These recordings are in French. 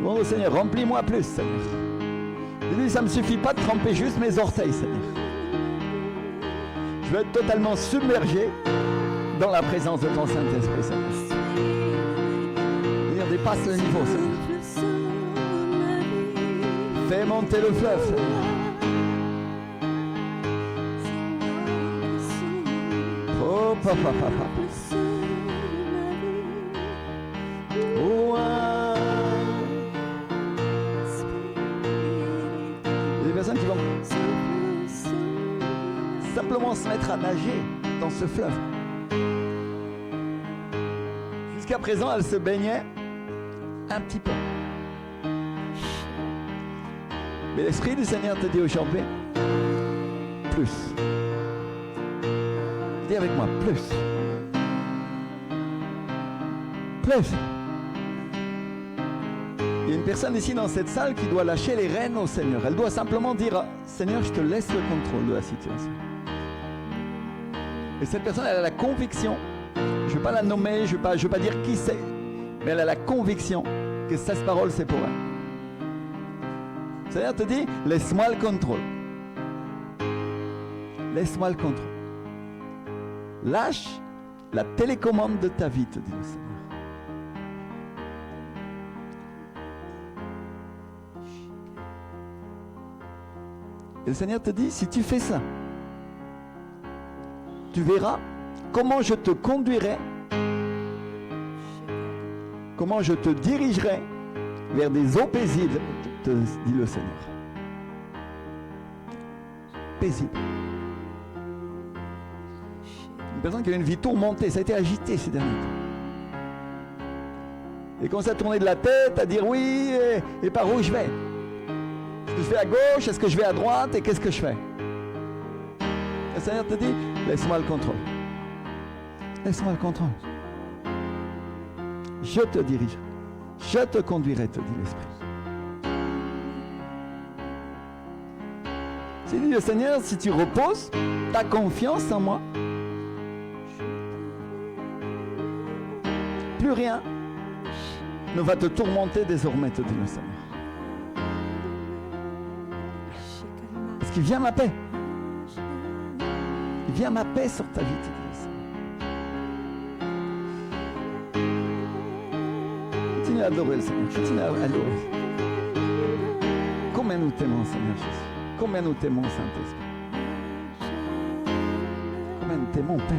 Demande au Seigneur, remplis-moi plus, Seigneur. Dis-lui, ça ne me suffit pas de tremper juste mes orteils, Seigneur. Je veux être totalement submergé dans la présence de ton Saint-Esprit, Seigneur. Seigneur, dépasse le niveau, Seigneur. Fais monter le fleuve, Seigneur. Oh, papa, papa. Oh, il y a des personnes qui vont simplement se mettre à nager dans ce fleuve. Jusqu'à présent, elle se baignait un petit peu. Mais l'Esprit du Seigneur te dit aujourd'hui, plus. Dis avec moi, plus. Plus. Il y a une personne ici dans cette salle qui doit lâcher les rênes au Seigneur. Elle doit simplement dire, Seigneur, je te laisse le contrôle de la situation. Et cette personne, elle a la conviction, je ne vais pas la nommer, je ne vais pas dire qui c'est, mais elle a la conviction que cette parole, c'est pour elle. Le Seigneur te dit, laisse-moi le contrôle. Laisse-moi le contrôle. Lâche la télécommande de ta vie, te dit le Seigneur. Et le Seigneur te dit, si tu fais ça, tu verras comment je te conduirai, comment je te dirigerai vers des eaux paisibles, te dit le Seigneur. Paisible. Une personne qui a une vie tourmentée, ça a été agité ces derniers temps. Et commence à tourner de la tête, à dire oui, et par où je vais? Est-ce que je vais à gauche? Est-ce que je vais à droite? Et qu'est-ce que je fais? Le Seigneur te dit, laisse-moi le contrôle. Laisse-moi le contrôle. Je te dirige. Je te conduirai, te dit l'Esprit. C'est dit le Seigneur, si tu reposes ta confiance en moi, plus rien ne va te tourmenter désormais, te dit le Seigneur. Parce qu'il vient ma paix. Il vient ma paix sur ta vie, te dit le Seigneur. Continue à adorer le Seigneur. Continue à adorer. Combien nous t'aimons, Seigneur Jésus. Combien nous t'aimons, Saint-Esprit. Combien nous t'aimons, Père.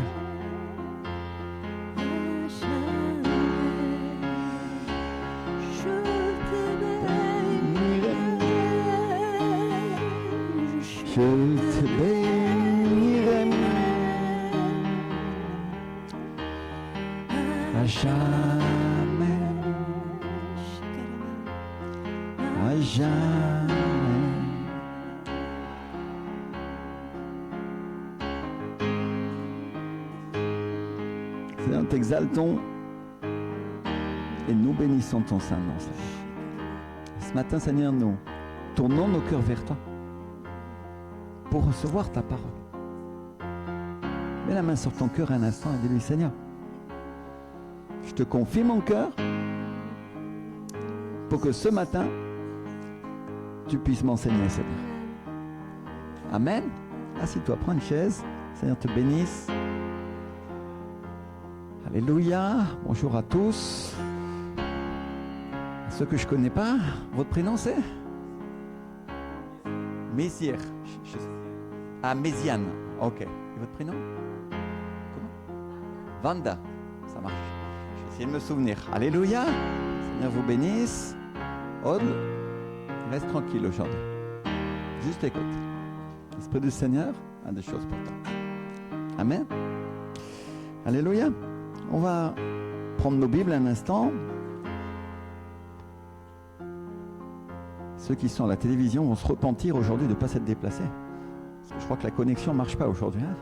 Je te bénirai à jamais, à jamais. Seigneur, nous t'exaltons et nous bénissons ton Saint-Nom, Seigneur. Ce matin, Seigneur, nous tournons nos cœurs vers toi pour recevoir ta parole. Mets la main sur ton cœur un instant et dis-lui, Seigneur, je te confie mon cœur pour que ce matin, tu puisses m'enseigner, Seigneur. Amen. Assieds-toi, prends une chaise. Seigneur te bénisse. Alléluia. Bonjour à tous. À ceux que je ne connais pas, votre prénom c'est Mésir. Ah, Méziane. Ok. Et votre prénom? Comment? Vanda. Ça marche. Je vais essayer de me souvenir. Alléluia. Seigneur vous bénisse. Aude, reste tranquille aujourd'hui. Juste écoute. L'Esprit du Seigneur a des choses pour toi. Amen. Alléluia. On va prendre nos Bibles un instant. Ceux qui sont à la télévision vont se repentir aujourd'hui de ne pas s'être déplacés. Parce que je crois que la connexion ne marche pas aujourd'hui. Hein,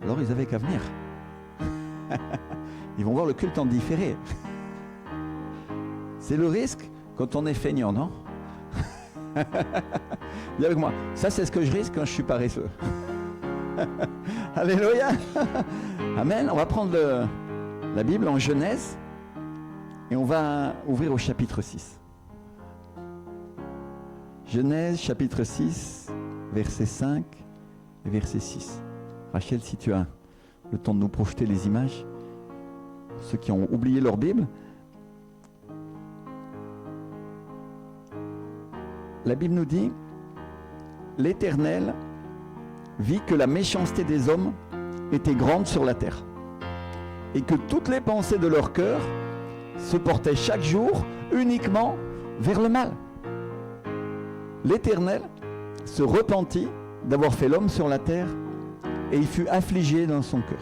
alors ils avaient qu'à venir. Ils vont voir le culte en différé. C'est le risque quand on est feignant, non? Dis avec moi, ça c'est ce que je risque quand je suis paresseux. Alléluia. Amen. On va prendre la Bible en Genèse et on va ouvrir au chapitre 6. Genèse chapitre 6, verset 5 et verset 6. Rachel, si tu as le temps de nous projeter les images, ceux qui ont oublié leur Bible. La Bible nous dit, l'Éternel vit que la méchanceté des hommes était grande sur la terre et que toutes les pensées de leur cœur se portaient chaque jour uniquement vers le mal. L'Éternel se repentit d'avoir fait l'homme sur la terre et il fut affligé dans son cœur.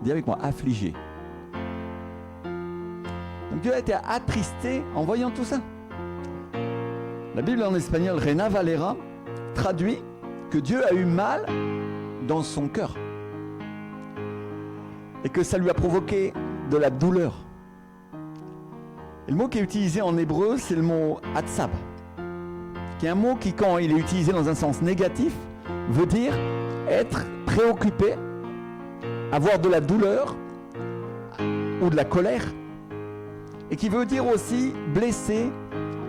Dis avec moi, affligé. Donc Dieu a été attristé en voyant tout ça. La Bible en espagnol, Reina Valera, traduit que Dieu a eu mal dans son cœur et que ça lui a provoqué de la douleur. Et le mot qui est utilisé en hébreu, c'est le mot atzab, qui est un mot qui, quand il est utilisé dans un sens négatif, veut dire être préoccupé, avoir de la douleur ou de la colère, et qui veut dire aussi blessé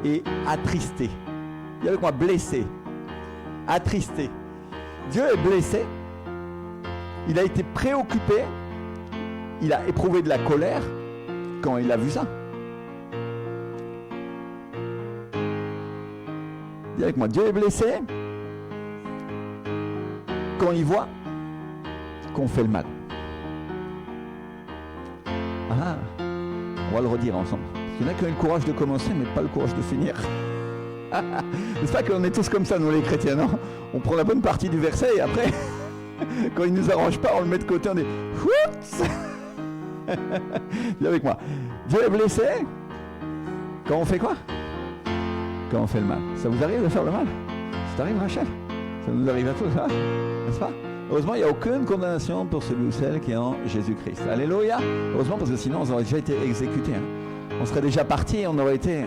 et attristé. Dis avec moi, blessé, attristé. Dieu est blessé, il a été préoccupé, il a éprouvé de la colère quand il a vu ça. Dis avec moi, Dieu est blessé quand il voit qu'on fait le mal. Ah, on va le redire ensemble. Il y en a qui ont eu le courage de commencer, mais pas le courage de finir. N'est-ce pas qu'on est tous comme ça, nous les chrétiens, non? On prend la bonne partie du verset et après, quand il ne nous arrange pas, on le met de côté, on dit « Oups !» Dis avec moi. Dieu est blessé quand on fait quoi? Quand on fait le mal. Ça vous arrive de faire le mal? Ça t'arrive, Rachel? Ça nous arrive à tous, hein? N'est-ce pas? Heureusement, il n'y a aucune condamnation pour celui ou celle qui est en Jésus-Christ. Alléluia! Heureusement, parce que sinon, on aurait déjà été exécutés. Hein. On serait déjà partis, on aurait été...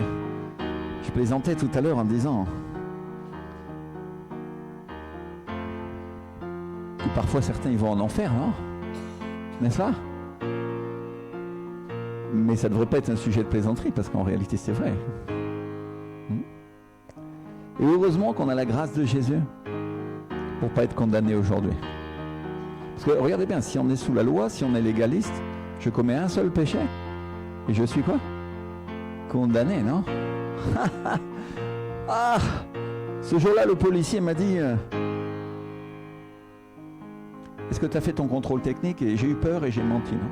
Je plaisantais tout à l'heure en disant que parfois certains ils vont en enfer, non? N'est-ce pas? Mais ça ne devrait pas être un sujet de plaisanterie, parce qu'en réalité c'est vrai. Et heureusement qu'on a la grâce de Jésus pour ne pas être condamné aujourd'hui. Parce que regardez bien, si on est sous la loi, si on est légaliste, je commets un seul péché et je suis quoi? Condamné, non? Ah, ce jour-là, le policier m'a dit est-ce que tu as fait ton contrôle technique? Et j'ai eu peur et j'ai menti, non?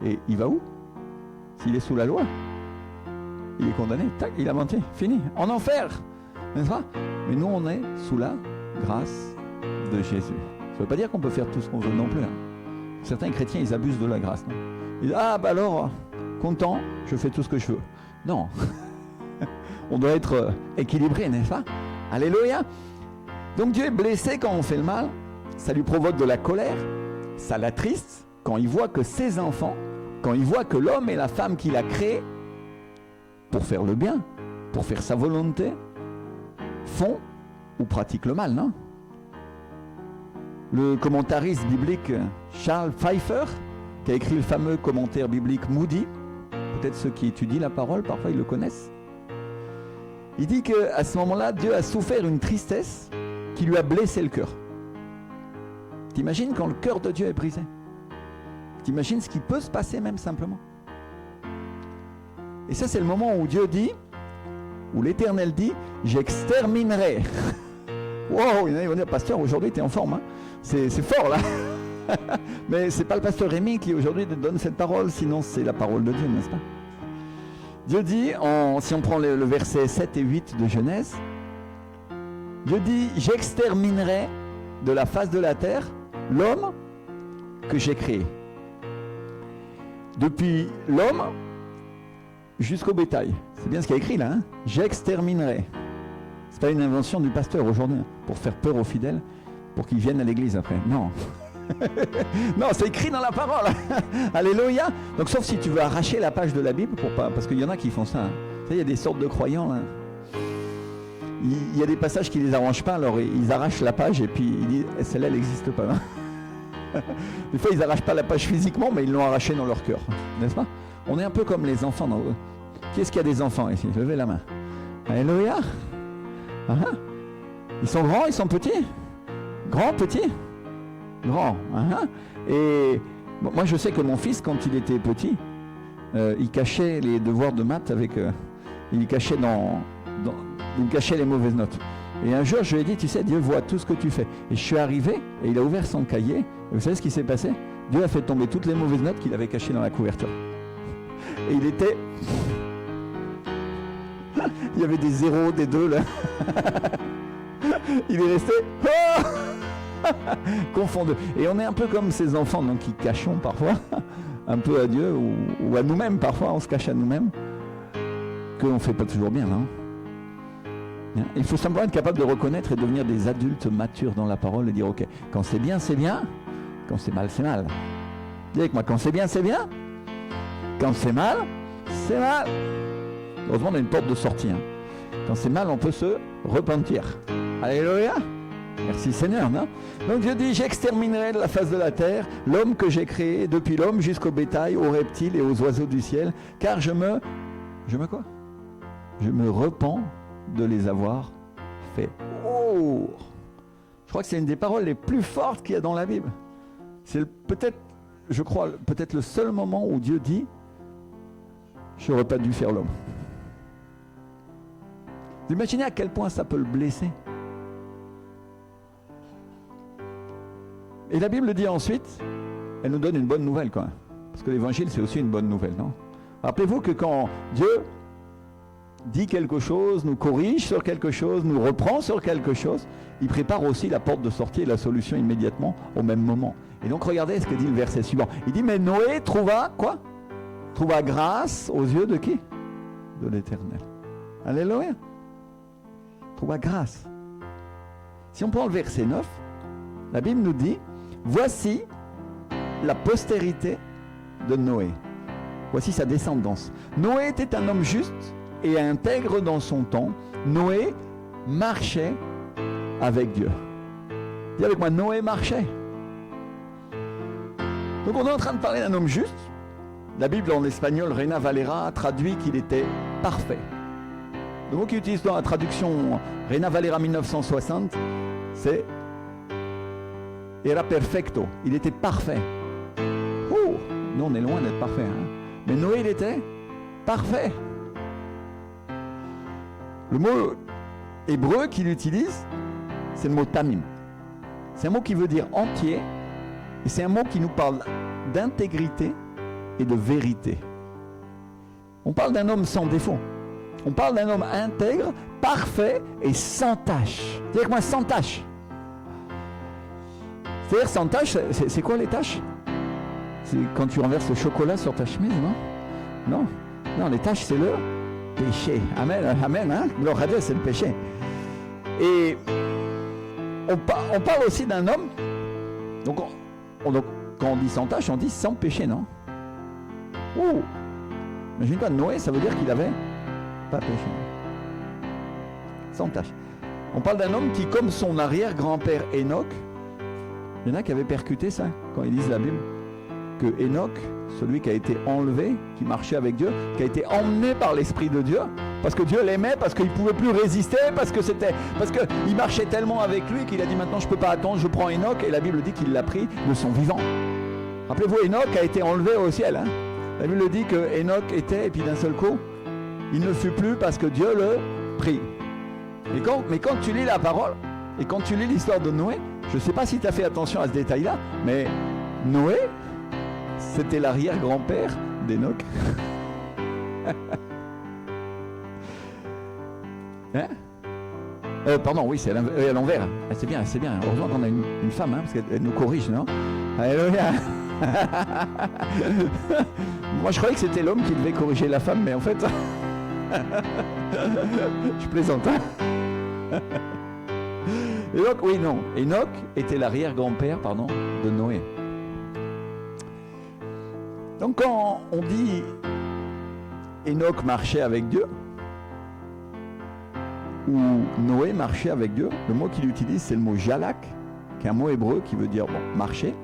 Et il va où? S'il est sous la loi, il est condamné, tac, il a menti, fini, en enfer, n'est-ce pas? Mais nous, on est sous la grâce de Jésus. Ça ne veut pas dire qu'on peut faire tout ce qu'on veut non plus. Hein. Certains chrétiens, ils abusent de la grâce. Non? Ils disent, ah, bah alors, content, je fais tout ce que je veux. Non. On doit être équilibré, n'est-ce pas? Alléluia. Donc Dieu est blessé quand on fait le mal, ça lui provoque de la colère, ça l'attriste quand il voit que ses enfants, quand il voit que l'homme et la femme qu'il a créés pour faire le bien, pour faire sa volonté, font ou pratiquent le mal, non? Le commentariste biblique Charles Pfeiffer, qui a écrit le fameux commentaire biblique Moody, peut-être ceux qui étudient la parole, parfois ils le connaissent, il dit qu'à ce moment-là, Dieu a souffert une tristesse qui lui a blessé le cœur. T'imagines quand le cœur de Dieu est brisé? T'imagines ce qui peut se passer même simplement? Et ça, c'est le moment où Dieu dit, où l'Éternel dit, j'exterminerai. Wow, il y en a qui vont dire, pasteur, aujourd'hui tu es en forme, hein. C'est fort là. Mais c'est pas le pasteur Rémi qui aujourd'hui donne cette parole, sinon c'est la parole de Dieu, n'est-ce pas? Dieu dit, si on prend le verset 7 et 8 de Genèse, Dieu dit, j'exterminerai de la face de la terre l'homme que j'ai créé. Depuis l'homme jusqu'au bétail. C'est bien ce qu'il y a écrit là, hein? J'exterminerai. C'est pas une invention du pasteur aujourd'hui, pour faire peur aux fidèles, pour qu'ils viennent à l'église après. Non. Non, c'est écrit dans la parole. Alléluia. Donc sauf si tu veux arracher la page de la Bible, parce qu'il y en a qui font ça. Hein. Tu sais, il y a des sortes de croyants là. Il y a des passages qui les arrangent pas, alors ils arrachent la page et puis ils disent celle-là elle n'existe pas. Hein. Des fois ils arrachent pas la page physiquement, mais ils l'ont arrachée dans leur cœur, n'est-ce pas? On est un peu comme les enfants. Qui est-ce qui a des enfants ici? Levez la main. Alléluia. Ils sont grands, ils sont petits? Grands, petits? Grands. Et bon, moi je sais que mon fils, quand il était petit, il cachait les devoirs de maths avec... il cachait il cachait les mauvaises notes. Et un jour, je lui ai dit, tu sais, Dieu voit tout ce que tu fais. Et je suis arrivé, et il a ouvert son cahier. Et vous savez ce qui s'est passé? Dieu a fait tomber toutes les mauvaises notes qu'il avait cachées dans la couverture. Et il était... il y avait des 0, des 2, là. Il est resté... confondu. Et on est un peu comme ces enfants, donc, qui cachons parfois, un peu à Dieu, ou à nous-mêmes, parfois, on se cache à nous-mêmes, qu'on ne fait pas toujours bien, non? Il faut simplement être capable de reconnaître et devenir des adultes matures dans la parole et dire, ok, quand c'est bien, c'est bien, quand c'est mal, c'est mal. Dis avec moi, quand c'est bien, c'est bien, quand c'est mal, c'est mal. Heureusement, on a une porte de sortie. Quand c'est mal, on peut se repentir. Alléluia. Merci Seigneur, non? Donc Dieu dit, j'exterminerai de la face de la terre l'homme que j'ai créé, depuis l'homme jusqu'au bétail, aux reptiles et aux oiseaux du ciel, car je me quoi? Je me repens de les avoir fait. Oh! Je crois que c'est une des paroles les plus fortes qu'il y a dans la Bible. C'est peut-être, je crois, peut-être le seul moment où Dieu dit, je n'aurais pas dû faire l'homme. Vous imaginez à quel point ça peut le blesser? Et la Bible dit ensuite, elle nous donne une bonne nouvelle quand même. Parce que l'évangile, c'est aussi une bonne nouvelle, non? Rappelez-vous que quand Dieu dit quelque chose, nous corrige sur quelque chose, nous reprend sur quelque chose, il prépare aussi la porte de sortie et la solution immédiatement au même moment. Et donc regardez ce que dit le verset suivant. Il dit, mais Noé trouva quoi? Trouva grâce aux yeux de qui? De l'Éternel. Alléluia. Trouva grâce. Si on prend le verset 9, la Bible nous dit, voici la postérité de Noé. Voici sa descendance. Noé était un homme juste et intègre dans son temps. Noé marchait avec Dieu. Dis avec moi, Noé marchait. Donc on est en train de parler d'un homme juste. La Bible en espagnol, Reina Valera, traduit qu'il était parfait. Le mot qu'il utilise dans la traduction Reina Valera 1960, c'est era perfecto. Il était parfait. Nous on est loin d'être parfait. Mais Noé, il était parfait. Le mot hébreu qu'il utilise, c'est le mot tamim. C'est un mot qui veut dire entier, et c'est un mot qui nous parle d'intégrité et de vérité. On parle d'un homme sans défaut. On parle d'un homme intègre, parfait et sans tache. Dis avec moi, sans tache. C'est-à-dire sans tache, c'est quoi les taches? C'est quand tu renverses le chocolat sur ta chemise, non? Non, les taches, c'est le péché. Amen, amen, hein? Gloire à Dieu, c'est le péché. Et on parle aussi d'un homme, donc quand on dit sans tache, on dit sans péché, non? Imagine-toi, Noé, ça veut dire qu'il avait pas péché. Sans tache. On parle d'un homme qui, comme son arrière-grand-père Enoch, il y en a qui avaient percuté ça, quand ils lisent la Bible, que Enoch, celui qui a été enlevé, qui marchait avec Dieu, qui a été emmené par l'Esprit de Dieu, parce que Dieu l'aimait, parce qu'il ne pouvait plus résister, parce qu'il marchait tellement avec lui qu'il a dit maintenant je ne peux pas attendre, je prends Enoch, et la Bible dit qu'il l'a pris de son vivant. Rappelez-vous, Enoch a été enlevé au ciel. La Bible dit que Enoch était, et puis d'un seul coup, il ne fut plus parce que Dieu le prit. Mais quand tu lis la parole, et quand tu lis l'histoire de Noé, je ne sais pas si tu as fait attention à ce détail-là, mais Noé, c'était l'arrière-grand-père d'Enoch. Pardon, oui, c'est à l'envers. C'est bien. Heureusement qu'on a une femme, parce qu'elle nous corrige, non? Alléluia. Moi, je croyais que c'était l'homme qui devait corriger la femme, mais en fait... je plaisante, hein? Enoch, oui, non. Enoch était l'arrière-grand-père, de Noé. Donc quand on dit Enoch marchait avec Dieu, ou Noé marchait avec Dieu, le mot qu'il utilise c'est le mot jalak, qui est un mot hébreu qui veut dire marcher,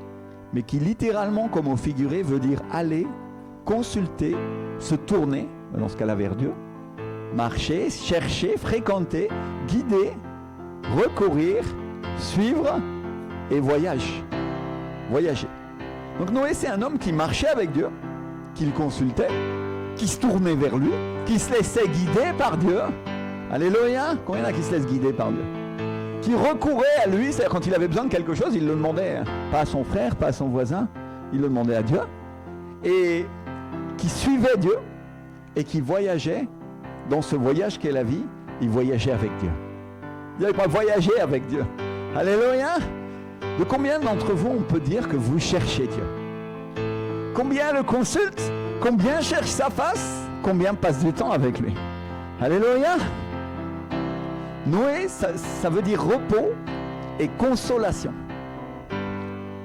mais qui littéralement, comme au figuré, veut dire aller, consulter, se tourner, dans ce cas-là vers Dieu, marcher, chercher, fréquenter, guider, recourir, suivre et voyager. Donc Noé, c'est un homme qui marchait avec Dieu, qui le consultait, qui se tournait vers lui, qui se laissait guider par Dieu. Alléluia. Combien il y en a qui se laissent guider par Dieu? Qui recourait à lui, c'est-à-dire quand il avait besoin de quelque chose, il le demandait, pas à son frère, pas à son voisin, il le demandait à Dieu. Et qui suivait Dieu et qui voyageait dans ce voyage qu'est la vie, il voyageait avec Dieu. Dis avec moi, voyager avec Dieu. Alléluia. De combien d'entre vous on peut dire que vous cherchez Dieu? Combien le consultent? Combien cherchent sa face? Combien passent du temps avec lui? Alléluia. Noé, ça veut dire repos et consolation.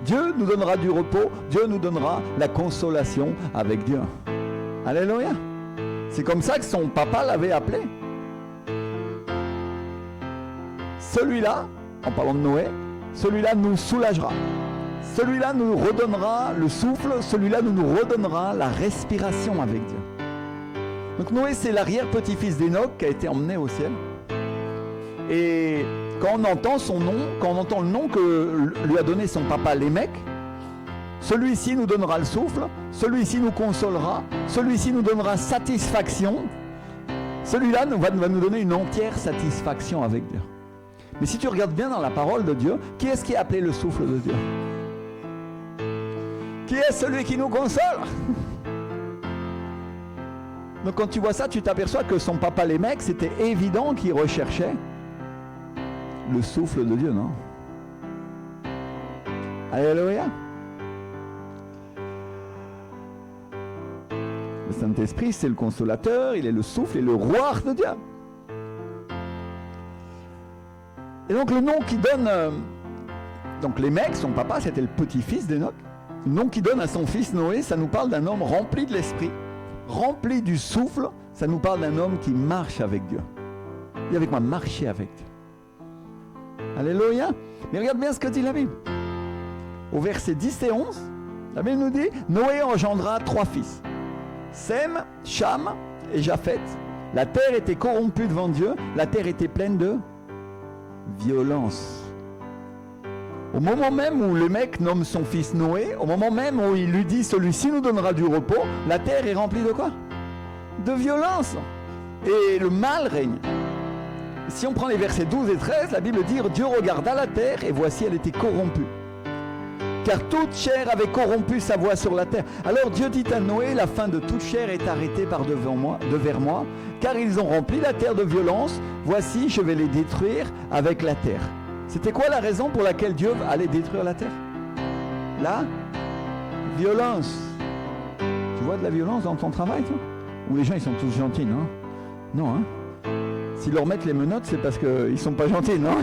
Dieu nous donnera du repos, Dieu nous donnera la consolation avec Dieu. Alléluia. C'est comme ça que son papa l'avait appelé. Celui-là, en parlant de Noé, celui-là nous soulagera. Celui-là nous redonnera le souffle, celui-là nous redonnera la respiration avec Dieu. Donc Noé, c'est l'arrière-petit-fils d'Enoch qui a été emmené au ciel. Et quand on entend son nom, quand on entend le nom que lui a donné son papa Lémec, celui-ci nous donnera le souffle, celui-ci nous consolera, celui-ci nous donnera satisfaction. Celui-là va nous donner une entière satisfaction avec Dieu. Mais si tu regardes bien dans la parole de Dieu, qui est-ce qui est appelé le souffle de Dieu? Qui est celui qui nous console? Donc quand tu vois ça, tu t'aperçois que son papa Lémec, c'était évident qu'il recherchait le souffle de Dieu, non? Alléluia. Le Saint-Esprit, c'est le consolateur, il est le souffle et le roi de Dieu. Et donc le nom qu'il donne, donc Lémec, son papa, c'était le petit-fils d'Enoch. Le nom qu'il donne à son fils Noé, ça nous parle d'un homme rempli de l'esprit, rempli du souffle, ça nous parle d'un homme qui marche avec Dieu. Dis avec moi, marcher avec Dieu. Alléluia. Mais regarde bien ce que dit la Bible. Au verset 10 et 11, la Bible nous dit, Noé engendra 3 fils, Sem, Cham et Japheth. La terre était corrompue devant Dieu, la terre était pleine de violence. Au moment même où le mec nomme son fils Noé, au moment même où il lui dit celui-ci nous donnera du repos, la terre est remplie de quoi? De violence. Et le mal règne. Si on prend les versets 12 et 13, la Bible dit Dieu regarda la terre et voici elle était corrompue. Car toute chair avait corrompu sa voie sur la terre. Alors Dieu dit à Noé, la fin de toute chair est arrêtée par devers moi, car ils ont rempli la terre de violence. Voici, je vais les détruire avec la terre. C'était quoi la raison pour laquelle Dieu allait détruire la terre? La violence. Tu vois de la violence dans ton travail, toi? Où les gens, ils sont tous gentils, non? Non, hein? S'ils leur mettent les menottes, c'est parce qu'ils ne sont pas gentils, non?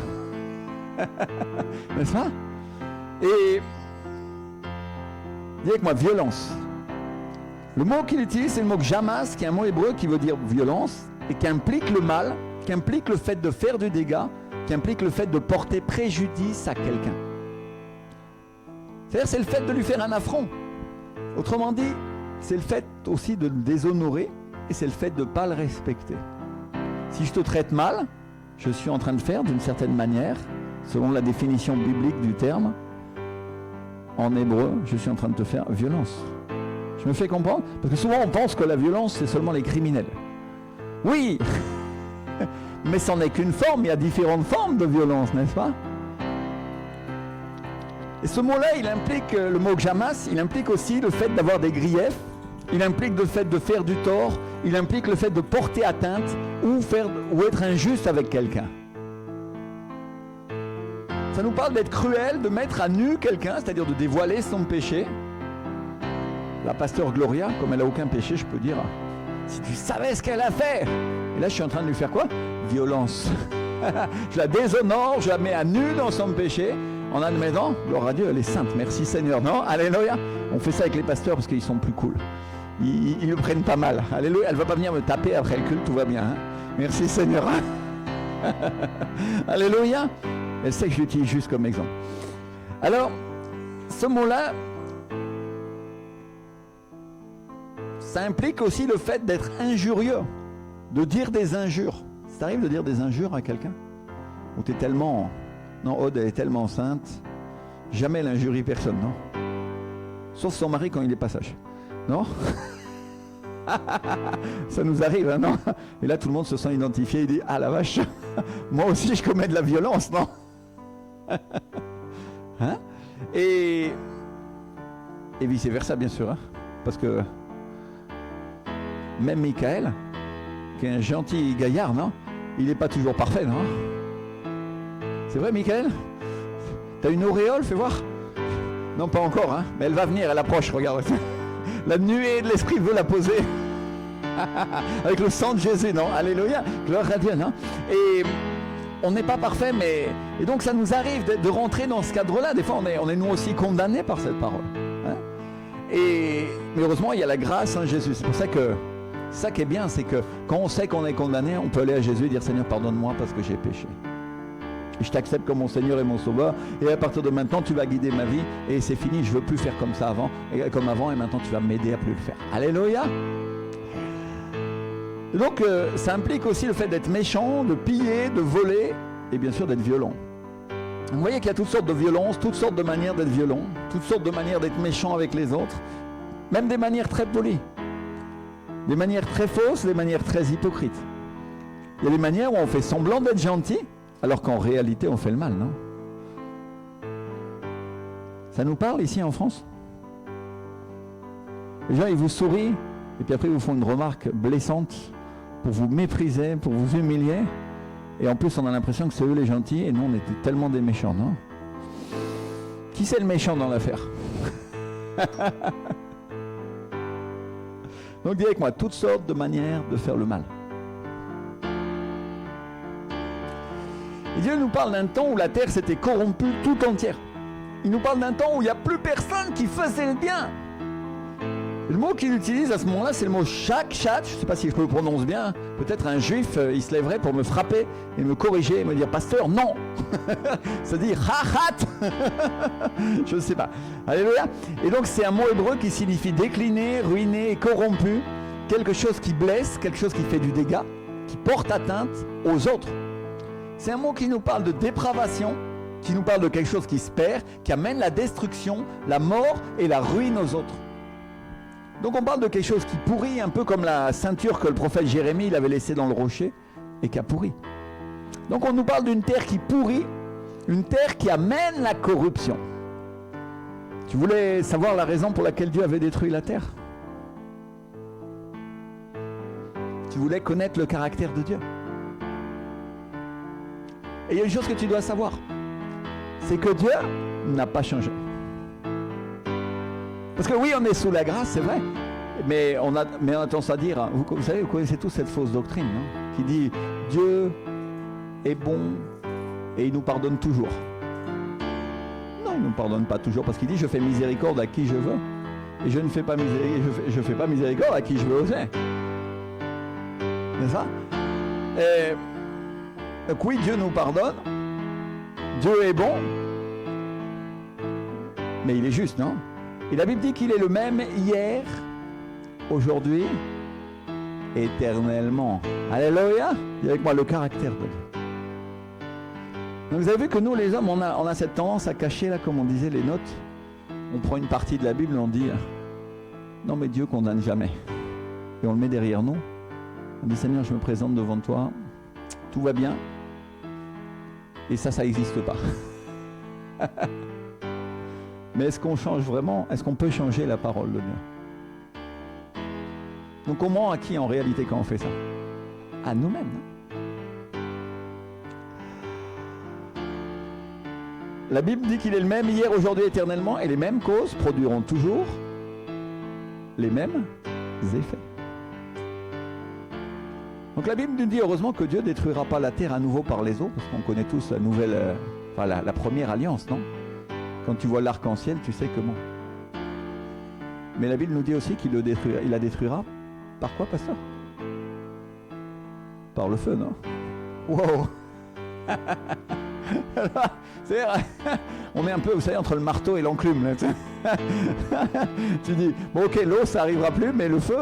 N'est-ce pas? Et dis avec moi, violence. Le mot qu'il utilise, c'est le mot jamas, qui est un mot hébreu qui veut dire violence, et qui implique le mal, qui implique le fait de faire du dégât, qui implique le fait de porter préjudice à quelqu'un. C'est-à-dire, c'est le fait de lui faire un affront. Autrement dit, c'est le fait aussi de le déshonorer, et c'est le fait de ne pas le respecter. Si je te traite mal, je suis en train de faire d'une certaine manière, selon la définition biblique du terme, en hébreu, je suis en train de te faire violence. Je me fais comprendre? Parce que souvent on pense que la violence, c'est seulement les criminels. Oui, mais c'en est qu'une forme, il y a différentes formes de violence, n'est-ce pas? Et ce mot-là, il implique, le mot jamas, il implique aussi le fait d'avoir des griefs, il implique le fait de faire du tort, il implique le fait de porter atteinte ou être injuste avec quelqu'un. Ça nous parle d'être cruel, de mettre à nu quelqu'un, c'est-à-dire de dévoiler son péché. La pasteur Gloria, comme elle n'a aucun péché, je peux dire, si tu savais ce qu'elle a fait. Et là, je suis en train de lui faire quoi? Violence. Je la déshonore, je la mets à nu dans son péché, en admettant, gloire à Dieu, elle est sainte, merci Seigneur. Non, alléluia. On fait ça avec les pasteurs parce qu'ils sont plus cool. Ils le prennent pas mal. Alléluia. Elle ne va pas venir me taper après le culte, tout va bien. Hein? Merci Seigneur. Alléluia. Elle sait que je l'utilise juste comme exemple. Alors, ce mot-là, ça implique aussi le fait d'être injurieux, de dire des injures. Ça t'arrive de dire des injures à quelqu'un? Ou t'es tellement... Non, Aude, elle est tellement sainte. Jamais elle injurie personne, non? Sauf son mari quand il est pas sage. Non? Ça nous arrive, hein, non? Et là, tout le monde se sent identifié. Il dit, ah la vache, moi aussi je commets de la violence, non? Hein? Et vice versa, bien sûr, hein? Parce que même Michael, qui est un gentil gaillard, non? Il n'est pas toujours parfait, non? C'est vrai, Michael? T'as une auréole, fais voir? Non, pas encore, hein? Mais elle va venir, elle approche, regarde. La nuée de l'esprit veut la poser. Avec le sang de Jésus, non? Alléluia, gloire à Dieu, non? Et on n'est pas parfait, mais... Et donc ça nous arrive de rentrer dans ce cadre-là. Des fois, on est nous aussi condamnés par cette parole. Hein? Mais heureusement, il y a la grâce en Jésus. C'est pour ça que... Ça qui est bien, c'est que quand on sait qu'on est condamné, on peut aller à Jésus et dire, Seigneur, pardonne-moi parce que j'ai péché. Je t'accepte comme mon Seigneur et mon Sauveur, et à partir de maintenant tu vas guider ma vie, et c'est fini, je ne veux plus faire comme ça avant, comme avant, et maintenant tu vas m'aider à plus le faire. Alléluia. Donc ça implique aussi le fait d'être méchant, de piller, de voler, et bien sûr d'être violent. Vous voyez qu'il y a toutes sortes de violences, toutes sortes de manières d'être violent, toutes sortes de manières d'être méchant avec les autres, même des manières très polies, des manières très fausses, des manières très hypocrites. Il y a des manières où on fait semblant d'être gentil, alors qu'en réalité, on fait le mal, non? Ça nous parle ici en France? Les gens, ils vous sourient, et puis après, ils vous font une remarque blessante pour vous mépriser, pour vous humilier. Et en plus, on a l'impression que c'est eux les gentils, et nous, on était tellement des méchants, non? Qui c'est le méchant dans l'affaire? Donc, dis avec moi, toutes sortes de manières de faire le mal. Et Dieu nous parle d'un temps où la terre s'était corrompue tout entière. Il nous parle d'un temps où il n'y a plus personne qui faisait le bien. Le mot qu'il utilise à ce moment-là, c'est le mot shak, je ne sais pas si je le prononce bien. Peut-être un juif, il se lèverait pour me frapper et me corriger et me dire, pasteur, non. Ça dit rachat. Je ne sais pas. Alléluia. Et donc c'est un mot hébreu qui signifie décliner, ruiner et corrompu. Quelque chose qui blesse, quelque chose qui fait du dégât, qui porte atteinte aux autres. C'est un mot qui nous parle de dépravation, qui nous parle de quelque chose qui se perd, qui amène la destruction, la mort et la ruine aux autres. Donc on parle de quelque chose qui pourrit, un peu comme la ceinture que le prophète Jérémie il avait laissée dans le rocher et qui a pourri. Donc on nous parle d'une terre qui pourrit, une terre qui amène la corruption. Tu voulais savoir la raison pour laquelle Dieu avait détruit la terre? Tu voulais connaître le caractère de Dieu? Et il y a une chose que tu dois savoir, c'est que Dieu n'a pas changé. Parce que oui, on est sous la grâce, c'est vrai, mais on a tendance à dire, vous savez, vous connaissez tous cette fausse doctrine, non? Qui dit Dieu est bon et il nous pardonne toujours. Non, il ne nous pardonne pas toujours parce qu'il dit je fais miséricorde à qui je veux et je ne fais pas je fais pas miséricorde à qui je veux aussi. C'est ça? Donc oui, Dieu nous pardonne, Dieu est bon, mais il est juste, non? Et la Bible dit qu'il est le même hier, aujourd'hui, éternellement. Alléluia! Dis avec moi le caractère de Dieu. Donc vous avez vu que nous les hommes, on a cette tendance à cacher, là, comme on disait, les notes. On prend une partie de la Bible et on dit non mais Dieu condamne jamais. Et on le met derrière nous. On dit Seigneur, je me présente devant toi, tout va bien. Et ça n'existe pas. Mais est-ce qu'on change vraiment? Est-ce qu'on peut changer la parole de Dieu? Donc on ment à qui en réalité quand on fait ça? À nous-mêmes. La Bible dit qu'il est le même hier, aujourd'hui, éternellement, et les mêmes causes produiront toujours les mêmes effets. Donc la Bible nous dit heureusement que Dieu ne détruira pas la terre à nouveau par les eaux, parce qu'on connaît tous la nouvelle, la première alliance, non? Quand tu vois l'arc-en-ciel, tu sais comment. Mais la Bible nous dit aussi qu'il la détruira par quoi, pasteur? Par le feu, non? Wow. C'est vrai. On est un peu, vous savez, entre le marteau et l'enclume. Tu dis, bon ok, l'eau ça arrivera plus, mais le feu,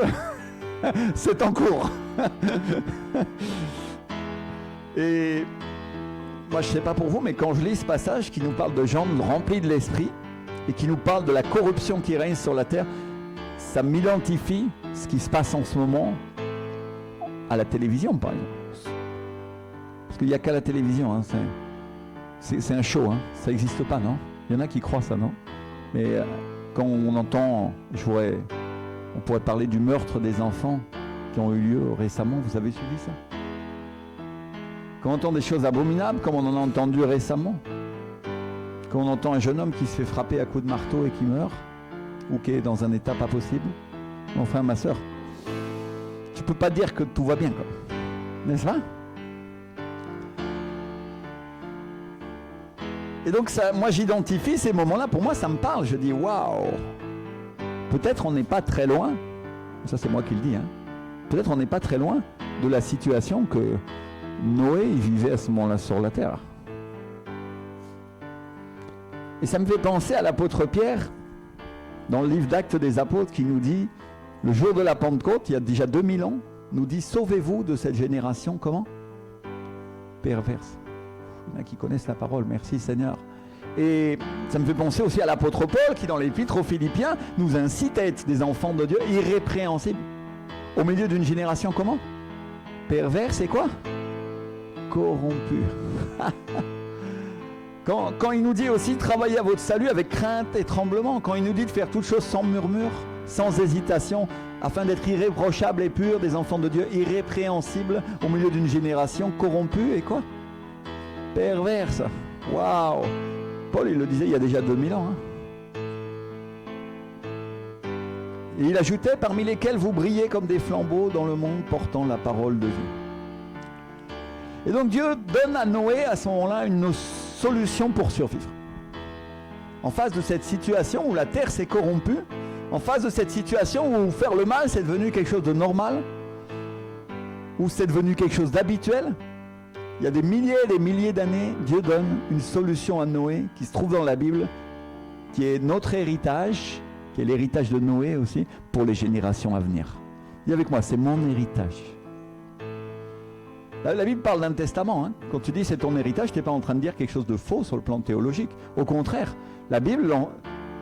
C'est en cours. Et moi, je ne sais pas pour vous, mais quand je lis ce passage qui nous parle de gens remplis de l'esprit et qui nous parle de la corruption qui règne sur la terre, ça m'identifie ce qui se passe en ce moment à la télévision, par exemple. Parce qu'il n'y a qu'à la télévision, hein, c'est un show, hein, ça n'existe pas, non? Il y en a qui croient ça, non? Mais quand on entend, on pourrait parler du meurtre des enfants qui ont eu lieu récemment, vous avez suivi ça? Quand on entend des choses abominables, comme on en a entendu récemment, quand on entend un jeune homme qui se fait frapper à coups de marteau et qui meurt, ou qui est dans un état pas possible, mon frère, ma soeur, tu peux pas dire que tout va bien, quoi. N'est-ce pas? Et donc, ça, moi, j'identifie ces moments-là. Pour moi, ça me parle. Je dis, waouh! Peut-être on n'est pas très loin. Ça, c'est moi qui le dis. Hein. Peut-être on n'est pas très loin de la situation que Noé il vivait à ce moment-là sur la terre. Et ça me fait penser à l'apôtre Pierre, dans le livre d'Actes des Apôtres, qui nous dit, le jour de la Pentecôte, il y a déjà 2000 ans, nous dit, sauvez-vous de cette génération, comment? Perverse. Il y en a qui connaissent la parole, merci Seigneur. Et ça me fait penser aussi à l'apôtre Paul, qui dans l'épître aux Philippiens, nous incite à être des enfants de Dieu, irrépréhensibles, au milieu d'une génération, comment? Perverse et quoi? Corrompu. Quand il nous dit aussi travaillez à votre salut avec crainte et tremblement, quand il nous dit de faire toutes choses sans murmure, sans hésitation, afin d'être irréprochables et purs, des enfants de Dieu, irrépréhensibles au milieu d'une génération corrompue et quoi? Perverse. Waouh! Paul, il le disait il y a déjà 2000 ans. Hein. Et il ajoutait, parmi lesquels vous brillez comme des flambeaux dans le monde portant la parole de vie. Et donc Dieu donne à Noé à ce moment-là une solution pour survivre. En face de cette situation où la terre s'est corrompue, en face de cette situation où faire le mal c'est devenu quelque chose de normal, où c'est devenu quelque chose d'habituel, il y a des milliers et des milliers d'années, Dieu donne une solution à Noé qui se trouve dans la Bible, qui est notre héritage, qui est l'héritage de Noé aussi, pour les générations à venir. Dis avec moi, c'est mon héritage. La Bible parle d'un testament. Hein. Quand tu dis c'est ton héritage, tu n'es pas en train de dire quelque chose de faux sur le plan théologique. Au contraire, la Bible,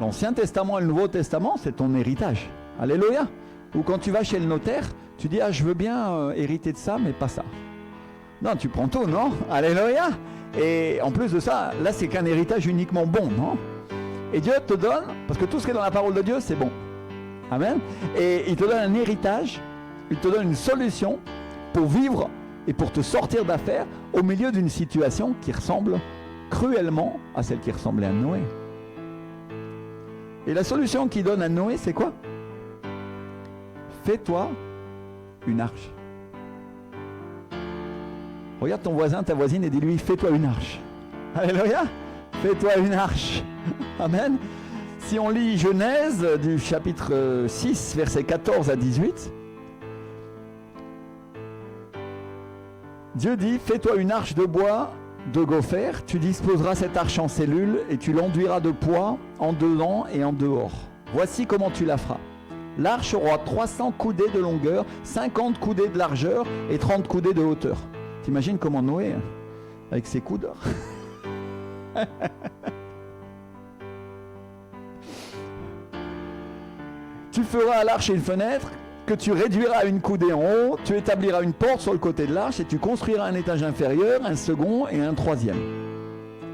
l'Ancien Testament et le Nouveau Testament, c'est ton héritage. Alléluia. Ou quand tu vas chez le notaire, tu dis, ah, je veux bien hériter de ça, mais pas ça. Non, tu prends tout, non? Alléluia. Et en plus de ça, là, c'est qu'un héritage uniquement bon, non? Et Dieu te donne, parce que tout ce qui est dans la parole de Dieu, c'est bon. Amen. Et il te donne un héritage, il te donne une solution pour vivre et pour te sortir d'affaires au milieu d'une situation qui ressemble cruellement à celle qui ressemblait à Noé. Et la solution qu'il donne à Noé, c'est quoi? Fais-toi une arche. Regarde ton voisin, ta voisine et dis-lui, fais-toi une arche. Alléluia. Fais-toi une arche. Amen. Si on lit Genèse du chapitre 6, versets 14 à 18, Dieu dit, fais-toi une arche de bois de gopher, tu disposeras cette arche en cellules et tu l'enduiras de poids en dedans et en dehors. Voici comment tu la feras. L'arche aura 300 coudées de longueur, 50 coudées de largeur et 30 coudées de hauteur. T'imagines comment Noé, avec ses coudes. Tu feras à l'arche une fenêtre que tu réduiras à une coudée en haut, tu établiras une porte sur le côté de l'arche et tu construiras un étage inférieur, un second et un troisième.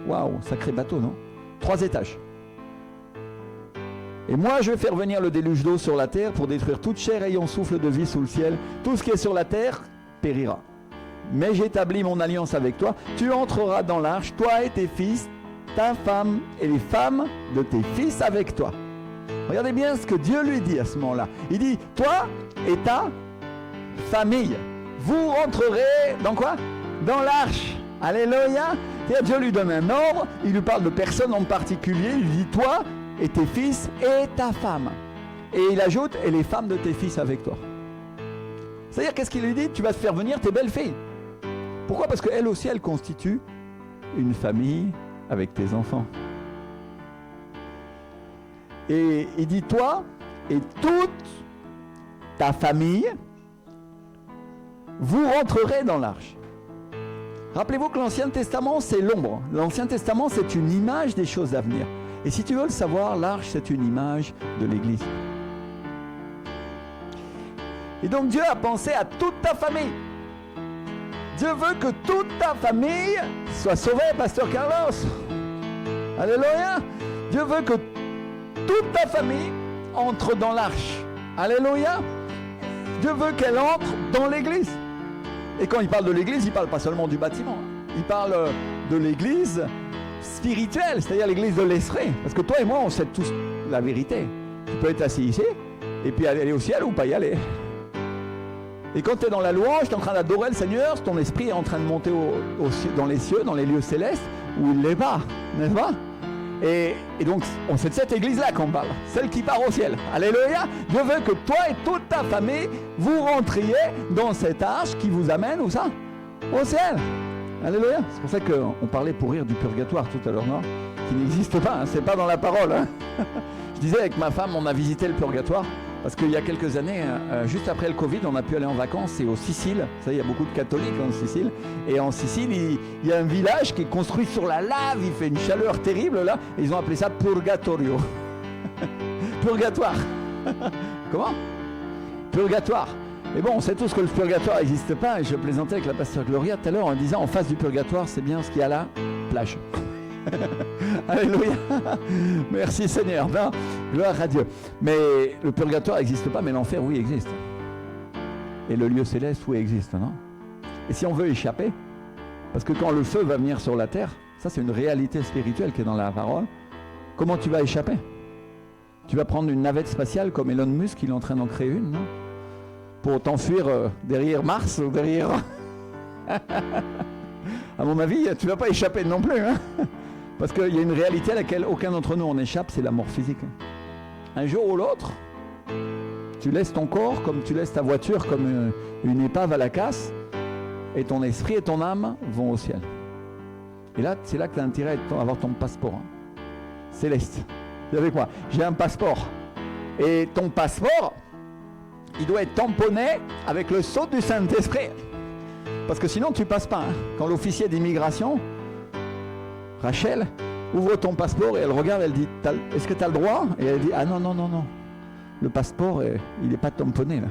Waouh, sacré bateau, non? 3 étages. Et moi, je vais faire venir le déluge d'eau sur la terre pour détruire toute chair ayant souffle de vie sous le ciel. Tout ce qui est sur la terre périra. Mais j'établis mon alliance avec toi. Tu entreras dans l'arche, toi et tes fils, ta femme et les femmes de tes fils avec toi. Regardez bien ce que Dieu lui dit à ce moment-là. Il dit, toi et ta famille, vous rentrerez dans quoi? Dans l'arche. Alléluia. Et Dieu lui donne un ordre, il lui parle de personne en particulier, il lui dit, toi et tes fils et ta femme. Et il ajoute, et les femmes de tes fils avec toi. C'est-à-dire, qu'est-ce qu'il lui dit? Tu vas te faire venir tes belles filles. Pourquoi? Parce qu'elles aussi, elles constituent une famille avec tes enfants. Et il dit, toi et toute ta famille, vous rentrerez dans l'arche. Rappelez-vous que l'Ancien Testament, c'est l'ombre. L'Ancien Testament, c'est une image des choses à venir. Et si tu veux le savoir, l'arche, c'est une image de l'Église. Et donc Dieu a pensé à toute ta famille. Dieu veut que toute ta famille soit sauvée, Pasteur Carlos. Alléluia. Dieu veut que toute ta famille entre dans l'arche. Alléluia. Dieu veut qu'elle entre dans l'église. Et quand il parle de l'église, il ne parle pas seulement du bâtiment. Il parle de l'église spirituelle, c'est-à-dire l'église de l'esprit. Parce que toi et moi, on sait tous la vérité. Tu peux être assis ici et puis aller au ciel ou pas y aller. Et quand tu es dans la louange, tu es en train d'adorer le Seigneur, ton esprit est en train de monter dans les cieux, dans les lieux célestes, où il n'est pas, n'est-ce pas? Et donc, c'est de cette église-là qu'on parle, celle qui part au ciel. Alléluia. Dieu veut que toi et toute ta famille, vous rentriez dans cette arche qui vous amène, où ça? Au ciel. Alléluia. C'est pour ça qu'on parlait pour rire du purgatoire tout à l'heure, non? Qui n'existe pas, hein, c'est pas dans la parole. Hein. Je disais avec ma femme, on a visité le purgatoire. Parce qu'il y a quelques années, juste après le Covid, on a pu aller en vacances et aux Siciles. Vous savez, il y a beaucoup de catholiques en Sicile. Et en Sicile, il y a un village qui est construit sur la lave. Il fait une chaleur terrible là. Et ils ont appelé ça Purgatorio. Purgatoire. Comment? Purgatoire. Et bon, on sait tous que le purgatoire n'existe pas. Et je plaisantais avec la pasteur Gloria tout à l'heure en disant en face du purgatoire, c'est bien ce qu'il y a là, plage. Alléluia. Merci Seigneur. Non, gloire à Dieu. Mais le purgatoire n'existe pas, mais l'enfer, oui, existe. Et le lieu céleste, oui, existe, non? Et si on veut échapper, parce que quand le feu va venir sur la terre, ça c'est une réalité spirituelle qui est dans la parole, comment tu vas échapper? Tu vas prendre une navette spatiale comme Elon Musk, il est en train d'en créer une, non? Pour t'enfuir derrière Mars ou derrière... À mon avis, tu ne vas pas échapper non plus, hein? Parce qu'il y a une réalité à laquelle aucun d'entre nous en échappe, c'est la mort physique. Un jour ou l'autre, tu laisses ton corps comme tu laisses ta voiture comme une épave à la casse, et ton esprit et ton âme vont au ciel. Et là, c'est là que tu as intérêt à avoir ton passeport, hein, céleste. Tu es avec moi? J'ai un passeport. Et ton passeport, il doit être tamponné avec le sceau du Saint-Esprit. Parce que sinon, tu ne passes pas. Hein. Quand l'officier d'immigration... Rachel, ouvre ton passeport et elle regarde, elle dit, est-ce que tu as le droit? Et elle dit, ah non, non, non, non. Le passeport, il n'est pas tamponné là.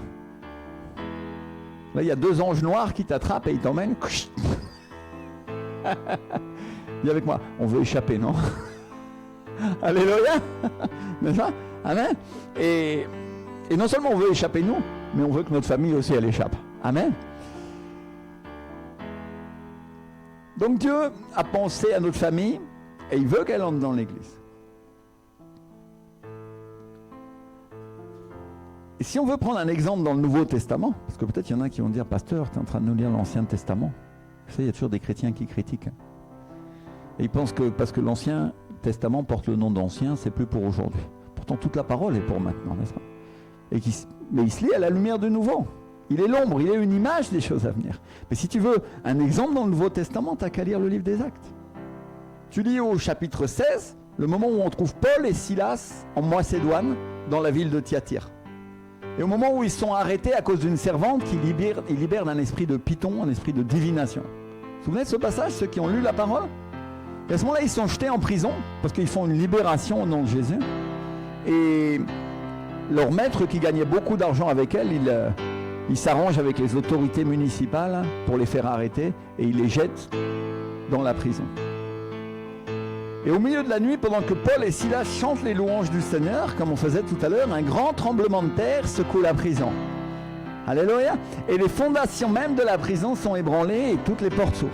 Là, il y a 2 anges noirs qui t'attrapent et ils t'emmènent. Dis avec moi, on veut échapper, non? Alléluia. N'est-ce pas? Amen. Et non seulement on veut échapper nous, mais on veut que notre famille aussi, elle échappe. Amen. Donc Dieu a pensé à notre famille et il veut qu'elle entre dans l'église. Et si on veut prendre un exemple dans le Nouveau Testament, parce que peut-être il y en a qui vont dire, pasteur, tu es en train de nous lire l'Ancien Testament. Vous savez, il y a toujours des chrétiens qui critiquent. Et ils pensent que parce que l'Ancien Testament porte le nom d'Ancien, c'est plus pour aujourd'hui. Pourtant toute la parole est pour maintenant, n'est-ce pas? Mais il se lit à la lumière du Nouveau. Il est l'ombre, il est une image des choses à venir. Mais si tu veux un exemple dans le Nouveau Testament, tu n'as qu'à lire le livre des Actes. Tu lis au chapitre 16, le moment où on trouve Paul et Silas en Macédoine, dans la ville de Thyatire. Et au moment où ils sont arrêtés à cause d'une servante qui libère d'un esprit de python, un esprit de divination. Vous vous souvenez de ce passage, ceux qui ont lu la parole? Et à ce moment-là, ils sont jetés en prison, parce qu'ils font une libération au nom de Jésus. Et leur maître, qui gagnait beaucoup d'argent avec elle, il s'arrange avec les autorités municipales pour les faire arrêter et il les jette dans la prison. Et au milieu de la nuit, pendant que Paul et Silas chantent les louanges du Seigneur, comme on faisait tout à l'heure, un grand tremblement de terre secoue la prison. Alléluia. Et les fondations même de la prison sont ébranlées et toutes les portes s'ouvrent.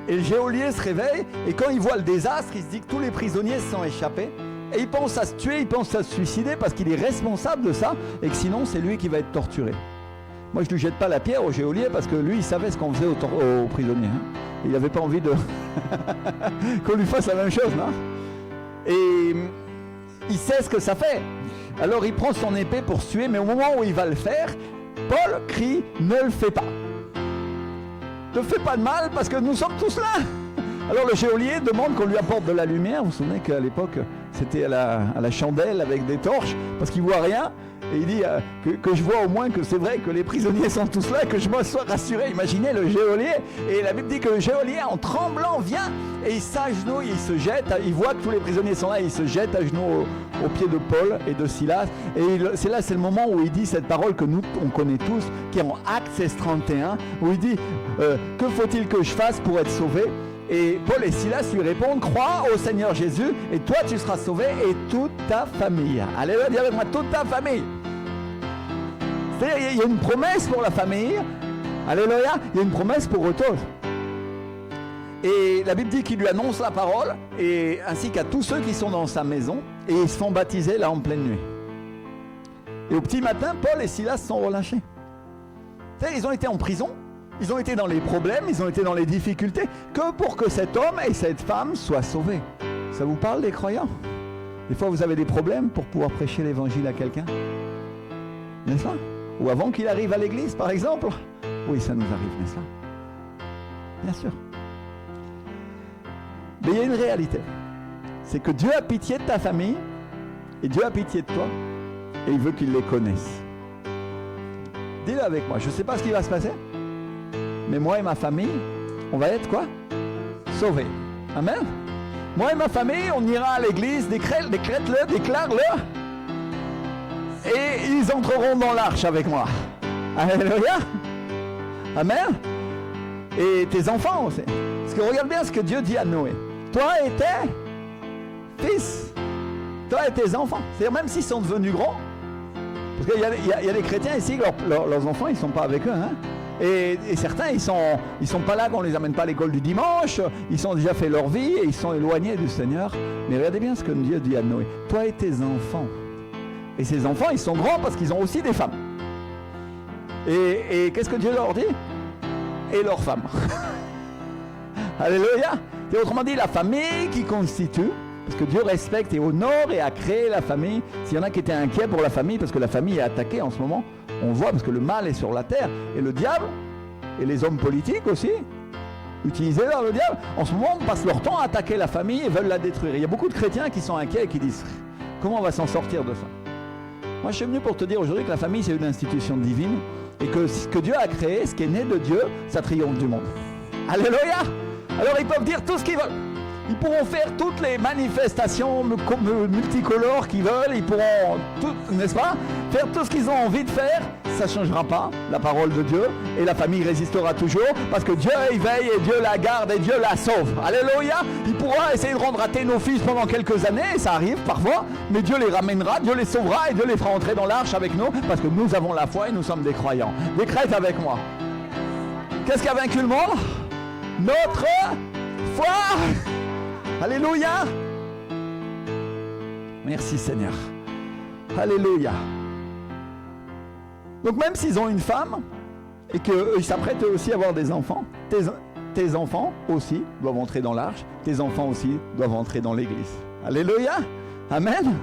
Et le geôlier se réveille et quand il voit le désastre, il se dit que tous les prisonniers se sont échappés. Et il pense à se tuer, il pense à se suicider parce qu'il est responsable de ça et que sinon c'est lui qui va être torturé. Moi, je ne lui jette pas la pierre au geôlier parce que lui, il savait ce qu'on faisait aux prisonniers. Hein. Il n'avait pas envie de qu'on lui fasse la même chose, non? Et il sait ce que ça fait. Alors, il prend son épée pour se tuer, mais au moment où il va le faire, Paul crie « Ne le fais pas !» Ne fais pas de mal parce que nous sommes tous là. Alors, le geôlier demande qu'on lui apporte de la lumière. Vous vous souvenez qu'à l'époque, c'était à la chandelle avec des torches parce qu'il ne voit rien. Et il dit que je vois au moins que c'est vrai que les prisonniers sont tous là, que je me sois rassuré. Imaginez le geôlier. Et la Bible dit que le geôlier, en tremblant, vient et il s'agenouille, il se jette. Il voit que tous les prisonniers sont là, il se jette à genoux aux pieds de Paul et de Silas. Et c'est le moment où il dit cette parole que nous, on connaît tous, qui est en Actes 16:31, où il dit que faut-il que je fasse pour être sauvé? Et Paul et Silas lui répondent, crois au Seigneur Jésus et toi tu seras sauvé et toute ta famille. Alléluia, dis avec moi, toute ta famille. C'est-à-dire, il y a une promesse pour la famille. Alléluia, il y a une promesse pour eux tous. Et la Bible dit qu'il lui annonce la parole, et ainsi qu'à tous ceux qui sont dans sa maison, et ils se font baptiser là en pleine nuit. Et au petit matin, Paul et Silas sont relâchés. C'est-à-dire, ils ont été en prison. Ils ont été dans les problèmes, ils ont été dans les difficultés, que pour que cet homme et cette femme soient sauvés. Ça vous parle des croyants? Des fois vous avez des problèmes pour pouvoir prêcher l'évangile à quelqu'un, n'est-ce pas? Ou avant qu'il arrive à l'église par exemple. Oui, ça nous arrive, n'est-ce pas? Bien sûr. Mais il y a une réalité, c'est que Dieu a pitié de ta famille, et Dieu a pitié de toi, et il veut qu'il les connaisse. Dis-le avec moi, je ne sais pas ce qui va se passer, mais moi et ma famille, on va être quoi? Sauvés. Amen. Moi et ma famille, on ira à l'église, décrète-le, déclare-le. Et ils entreront dans l'arche avec moi. Alléluia. Amen. Et tes enfants aussi. Parce que regarde bien ce que Dieu dit à Noé. Toi et tes fils. Toi et tes enfants. C'est-à-dire même s'ils sont devenus grands. Parce qu'il y a des chrétiens ici, leurs enfants, ils ne sont pas avec eux. Hein. Et certains, ils sont pas là, qu'on ne les amène pas à l'école du dimanche, ils ont déjà fait leur vie et ils sont éloignés du Seigneur. Mais regardez bien ce que Dieu dit à Noé. Toi et tes enfants. Et ces enfants, ils sont grands parce qu'ils ont aussi des femmes. Et qu'est-ce que Dieu leur dit? Et leurs femmes. Alléluia. Et autrement dit, la famille qui constitue, parce que Dieu respecte et honore et a créé la famille. S'il y en a qui étaient inquiets pour la famille, parce que la famille est attaquée en ce moment, on voit parce que le mal est sur la terre. Et le diable, et les hommes politiques aussi, utilisés par le diable, en ce moment, passent leur temps à attaquer la famille et veulent la détruire. Il y a beaucoup de chrétiens qui sont inquiets et qui disent, comment on va s'en sortir de ça? Moi, je suis venu pour te dire aujourd'hui que la famille, c'est une institution divine et que ce que Dieu a créé, ce qui est né de Dieu, ça triomphe du monde. Alléluia! Alors, ils peuvent dire tout ce qu'ils veulent. Ils pourront faire toutes les manifestations multicolores qu'ils veulent, ils pourront, n'est-ce pas, faire tout ce qu'ils ont envie de faire, ça ne changera pas la parole de Dieu et la famille résistera toujours parce que Dieu y veille et Dieu la garde et Dieu la sauve. Alléluia. Il pourra essayer de rendre athées nos fils pendant quelques années, et ça arrive parfois, mais Dieu les ramènera, Dieu les sauvera et Dieu les fera entrer dans l'arche avec nous parce que nous avons la foi et nous sommes des croyants. Décrète avec moi. Qu'est-ce qui a vaincu le monde? Notre foi. Alléluia. Merci Seigneur. Alléluia. Donc même s'ils ont une femme et qu'ils s'apprêtent aussi à avoir des enfants, tes enfants aussi doivent entrer dans l'arche, tes enfants aussi doivent entrer dans l'église. Alléluia. Amen.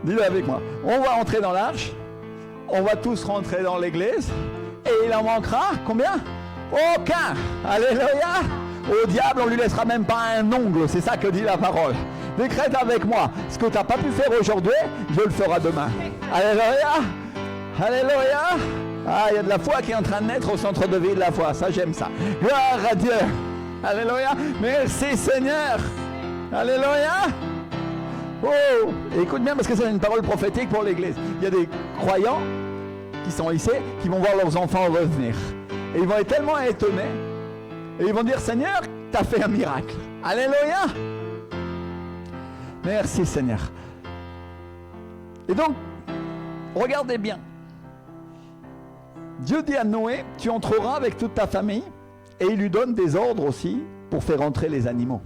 Dis-le avec moi. On va entrer dans l'arche, on va tous rentrer dans l'église et il en manquera combien? Aucun. Alléluia. Au diable, on lui laissera même pas un ongle, c'est ça que dit la parole. Décrète avec moi, ce que tu n'as pas pu faire aujourd'hui, Dieu le fera demain. Alléluia. Alléluia. Ah, il y a de la foi qui est en train de naître au centre de vie de la foi, ça j'aime ça. Gloire à Dieu. Alléluia. Merci Seigneur. Alléluia. Oh, écoute bien parce que c'est une parole prophétique pour l'église. Il y a des croyants qui sont ici, qui vont voir leurs enfants revenir. Et ils vont être tellement étonnés. Et ils vont dire, Seigneur, tu as fait un miracle. Alléluia. Merci Seigneur. Et donc, regardez bien. Dieu dit à Noé, tu entreras avec toute ta famille. Et il lui donne des ordres aussi pour faire entrer les animaux.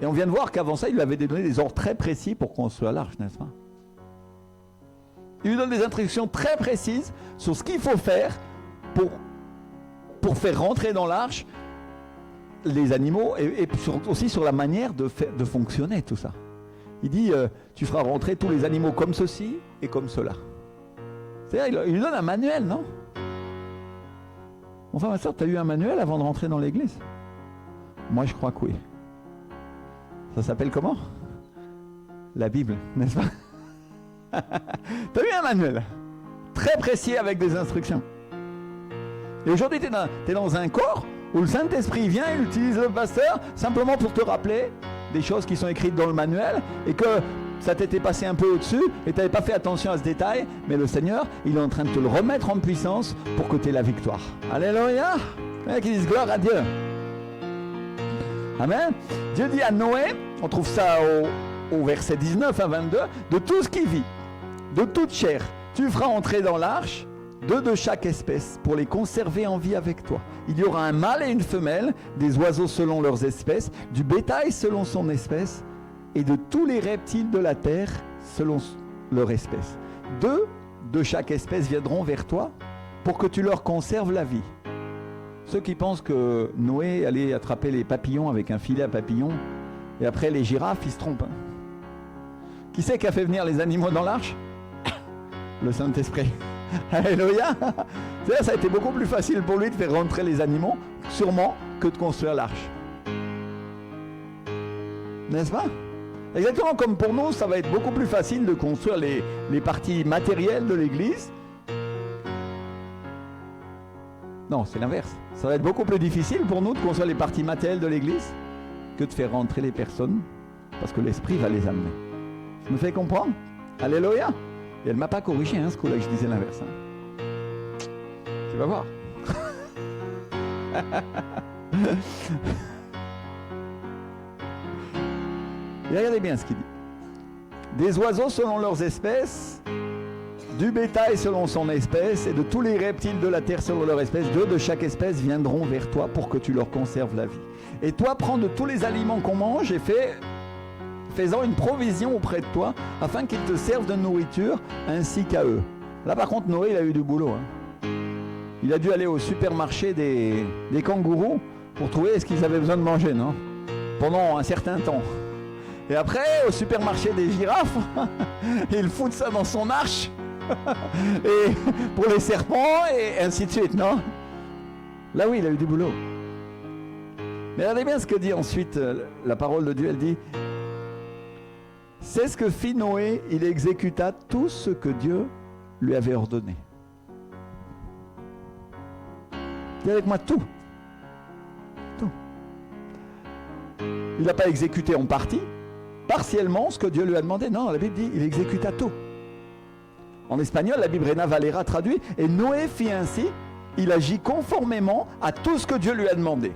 Et on vient de voir qu'avant ça, il lui avait donné des ordres très précis pour construire l'arche, n'est-ce pas? Il lui donne des instructions très précises sur ce qu'il faut faire pour faire rentrer dans l'arche les animaux et aussi sur la manière de fonctionner tout ça. Il dit, tu feras rentrer tous les animaux comme ceci et comme cela. C'est-à-dire, il lui donne un manuel, non? Enfin, ma soeur, tu as eu un manuel avant de rentrer dans l'église? Moi, je crois que oui. Ça s'appelle comment? La Bible, n'est-ce pas? Tu as eu un manuel? très précis avec des instructions. Et aujourd'hui, tu es dans un corps où le Saint-Esprit vient, il utilise le pasteur simplement pour te rappeler des choses qui sont écrites dans le manuel et que ça t'était passé un peu au-dessus et tu n'avais pas fait attention à ce détail, mais le Seigneur, il est en train de te le remettre en puissance pour que tu aies la victoire. Alléluia! Qui disent gloire à Dieu. Amen. Dieu dit à Noé, on trouve ça au verset 19 à 22, de tout ce qui vit, de toute chair, tu feras entrer dans l'arche 2 de chaque espèce pour les conserver en vie avec toi. Il y aura un mâle et une femelle, des oiseaux selon leurs espèces, du bétail selon son espèce, et de tous les reptiles de la terre selon leur espèce. 2 de chaque espèce viendront vers toi pour que tu leur conserves la vie. Ceux qui pensent que Noé allait attraper les papillons avec un filet à papillons, et après les girafes, ils se trompent. Qui c'est qui a fait venir les animaux dans l'arche? Le Saint-Esprit. Alléluia. C'est-à-dire, ça a été beaucoup plus facile pour lui de faire rentrer les animaux, sûrement, que de construire l'arche. N'est-ce pas? Exactement comme pour nous, ça va être beaucoup plus facile de construire les parties matérielles de l'église. Non, c'est l'inverse. Ça va être beaucoup plus difficile pour nous de construire les parties matérielles de l'église que de faire rentrer les personnes, parce que l'Esprit va les amener. Ça me fait comprendre? Alléluia. Et elle ne m'a pas corrigé, ce coup-là, que je disais l'inverse. Tu vas voir. Et regardez bien ce qu'il dit. Des oiseaux selon leurs espèces, du bétail selon son espèce, et de tous les reptiles de la terre selon leur espèce, 2 de chaque espèce viendront vers toi pour que tu leur conserves la vie. Et toi, prends de tous les aliments qu'on mange et fais-en une provision auprès de toi, afin qu'ils te servent de nourriture, ainsi qu'à eux. Là, par contre, Noé, il a eu du boulot. Il a dû aller au supermarché des kangourous pour trouver ce qu'ils avaient besoin de manger, non? Pendant un certain temps. Et après, au supermarché des girafes, il fout ça dans son arche. Et pour les serpents, et ainsi de suite, non? Là, oui, il a eu du boulot. Mais regardez bien ce que dit ensuite la parole de Dieu. Elle dit, c'est ce que fit Noé, il exécuta tout ce que Dieu lui avait ordonné. Dis avec moi, tout. Tout. Il n'a pas exécuté en partie, partiellement ce que Dieu lui a demandé. Non, la Bible dit, il exécuta tout. En espagnol, la Bible Reina Valera traduit, et Noé fit ainsi, il agit conformément à tout ce que Dieu lui a demandé.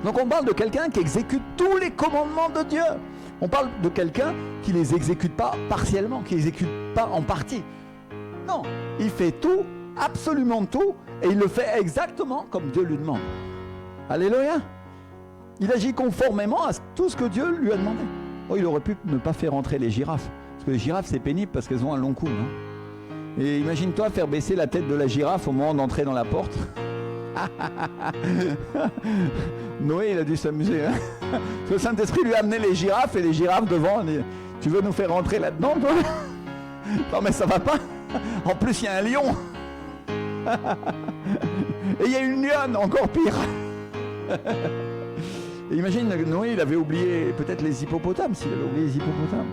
Donc on parle de quelqu'un qui exécute tous les commandements de Dieu. On parle de quelqu'un qui ne les exécute pas partiellement, qui ne les exécute pas en partie. Non, il fait tout, absolument tout, et il le fait exactement comme Dieu lui demande. Alléluia. Il agit conformément à tout ce que Dieu lui a demandé. Oh, il aurait pu ne pas faire entrer les girafes. Parce que les girafes, c'est pénible parce qu'elles ont un long cou, non? Et imagine-toi faire baisser la tête de la girafe au moment d'entrer dans la porte. Noé, il a dû s'amuser. Le Saint-Esprit lui a amené les girafes et les girafes devant. Tu veux nous faire rentrer là-dedans, toi? Non, mais ça va pas. En plus, il y a un lion. Et il y a une lionne, encore pire. Et imagine, Noé, il avait oublié peut-être les hippopotames, s'il avait oublié les hippopotames.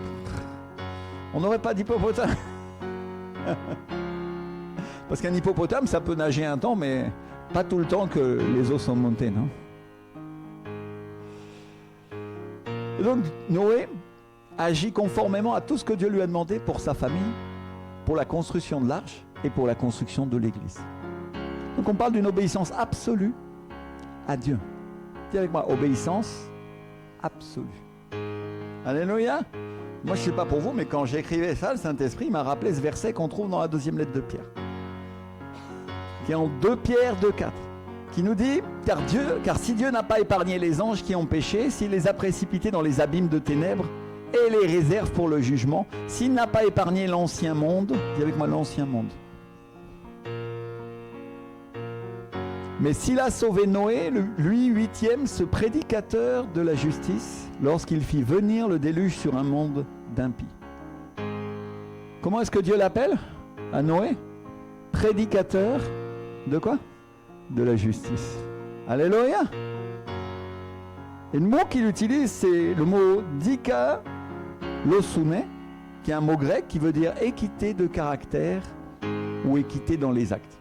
On n'aurait pas d'hippopotame. Parce qu'un hippopotame, ça peut nager un temps, mais pas tout le temps que les eaux sont montées, non? Et donc, Noé agit conformément à tout ce que Dieu lui a demandé pour sa famille, pour la construction de l'arche et pour la construction de l'église. Donc, on parle d'une obéissance absolue à Dieu. Dis avec moi, obéissance absolue. Alléluia. Moi, je ne sais pas pour vous, mais quand j'écrivais ça, le Saint-Esprit m'a rappelé ce verset qu'on trouve dans la 2e lettre de Pierre, qui est en 2 Pierre 2,4, qui nous dit, car si Dieu n'a pas épargné les anges qui ont péché, s'il les a précipités dans les abîmes de ténèbres et les réserve pour le jugement, s'il n'a pas épargné l'ancien monde, dis avec moi l'ancien monde, mais s'il a sauvé Noé, lui 8e, ce prédicateur de la justice, lorsqu'il fit venir le déluge sur un monde d'impies. Comment est-ce que Dieu l'appelle à Noé? Prédicateur de quoi? De la justice. Alléluia. Et le mot qu'il utilise, c'est le mot dikaiosune, qui est un mot grec qui veut dire équité de caractère ou équité dans les actes.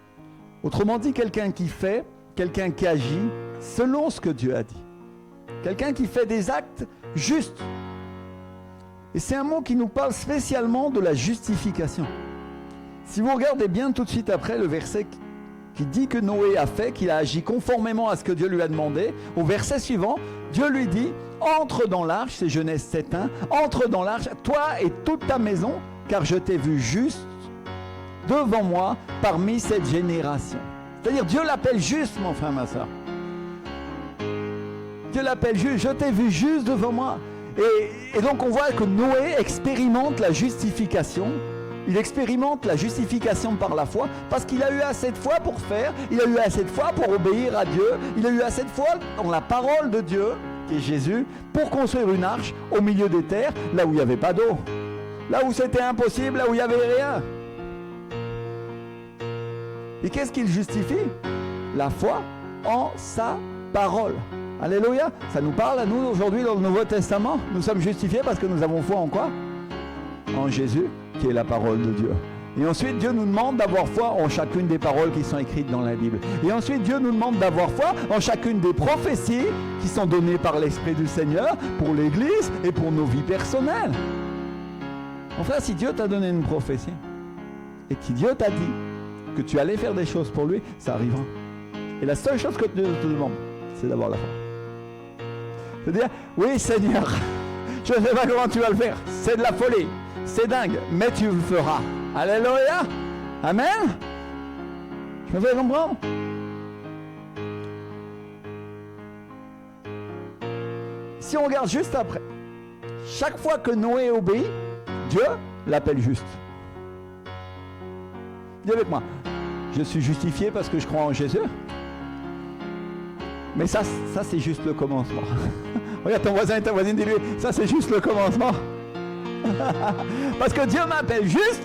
Autrement dit, quelqu'un qui fait, quelqu'un qui agit selon ce que Dieu a dit. Quelqu'un qui fait des actes justes. Et c'est un mot qui nous parle spécialement de la justification. Si vous regardez bien tout de suite après le verset qui dit que Noé a fait, qu'il a agi conformément à ce que Dieu lui a demandé, au verset suivant, Dieu lui dit « Entre dans l'arche », c'est Genèse 7.1, « Entre dans l'arche, toi et toute ta maison, car je t'ai vu juste devant moi parmi cette génération. » C'est-à-dire Dieu l'appelle juste, mon frère, ma soeur. Dieu l'appelle juste, je t'ai vu juste devant moi. Et donc on voit que Noé expérimente la justification. Il expérimente la justification par la foi parce qu'il a eu assez de foi pour faire, il a eu assez de foi pour obéir à Dieu, il a eu assez de foi dans la parole de Dieu, qui est Jésus, pour construire une arche au milieu des terres, là où il n'y avait pas d'eau, là où c'était impossible, là où il n'y avait rien. Et qu'est-ce qu'il justifie? La foi en sa parole. Alléluia. Ça nous parle à nous aujourd'hui dans le Nouveau Testament. Nous sommes justifiés parce que nous avons foi en quoi? En Jésus, qui est la parole de Dieu. Et ensuite, Dieu nous demande d'avoir foi en chacune des paroles qui sont écrites dans la Bible. Et ensuite, Dieu nous demande d'avoir foi en chacune des prophéties qui sont données par l'Esprit du Seigneur pour l'Église et pour nos vies personnelles. Mon frère, si Dieu t'a donné une prophétie et que Dieu t'a dit que tu allais faire des choses pour lui, ça arrivera. Et la seule chose que Dieu te demande, c'est d'avoir la foi. C'est-à-dire, oui Seigneur, je ne sais pas comment tu vas le faire, c'est de la folie, c'est dingue, mais tu le feras. Alléluia. Amen. Je me fais comprendre. Si on regarde juste après, chaque fois que Noé obéit, Dieu l'appelle juste. Dis avec moi, je suis justifié parce que je crois en Jésus. Mais ça c'est juste le commencement. Regarde ton voisin et ta voisine, dis-lui, ça c'est juste le commencement. Parce que Dieu m'appelle juste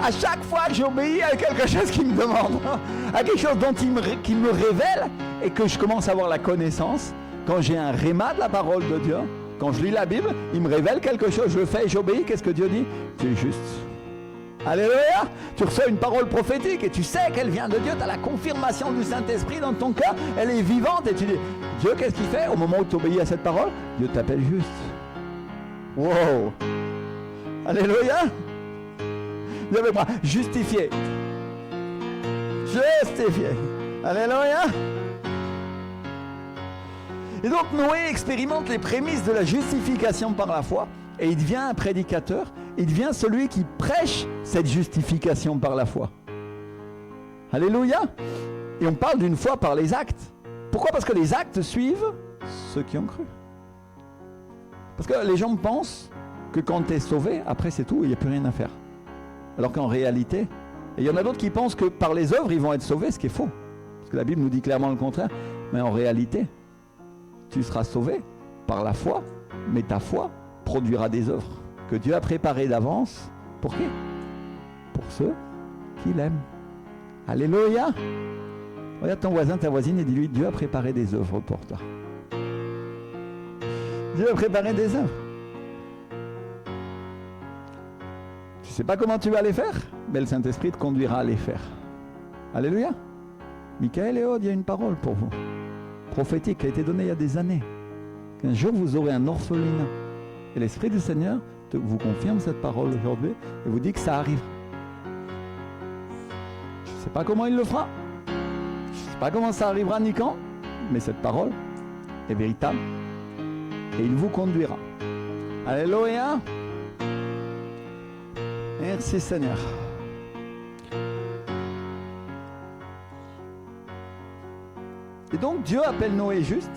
à chaque fois que j'obéis à quelque chose qu'il me demande, à quelque chose dont qu'il me révèle et que je commence à avoir la connaissance. Quand j'ai un réma de la parole de Dieu, quand je lis la Bible, il me révèle quelque chose, je le fais et j'obéis. Qu'est-ce que Dieu dit? Tu es juste. Alléluia. Tu reçois une parole prophétique et tu sais qu'elle vient de Dieu, tu as la confirmation du Saint-Esprit dans ton cœur, elle est vivante et tu dis, Dieu qu'est-ce qu'il fait? Au moment où tu obéis à cette parole, Dieu t'appelle juste. Wow. Alléluia. Dis avec moi, justifié. Justifié. Alléluia. Et donc Noé expérimente les prémices de la justification par la foi et il devient un prédicateur, il devient celui qui prêche cette justification par la foi. Alléluia. Et on parle d'une foi par les actes. Pourquoi? Parce que les actes suivent ceux qui ont cru. Parce que les gens pensent que quand tu es sauvé, après c'est tout, il n'y a plus rien à faire. Alors qu'en réalité, et il y en a d'autres qui pensent que par les œuvres, ils vont être sauvés, ce qui est faux. Parce que la Bible nous dit clairement le contraire. Mais en réalité, tu seras sauvé par la foi, mais ta foi produira des œuvres que Dieu a préparées d'avance. Pour qui? Pour ceux qui l'aiment. Alléluia. Regarde ton voisin, ta voisine et dis-lui, Dieu a préparé des œuvres pour toi. Dieu a préparé des œuvres. Tu ne sais pas comment tu vas les faire, mais le Saint-Esprit te conduira à les faire. Alléluia. Michael et Aude, il y a une parole pour vous. Prophétique qui a été donnée il y a des années. Qu'un jour vous aurez un orphelinat. Et l'Esprit du Seigneur vous confirme cette parole aujourd'hui et vous dit que ça arrive. Je ne sais pas comment il le fera. Je ne sais pas comment ça arrivera ni quand. Mais cette parole est véritable. Et il vous conduira. Alléluia. Merci Seigneur. Et donc Dieu appelle Noé juste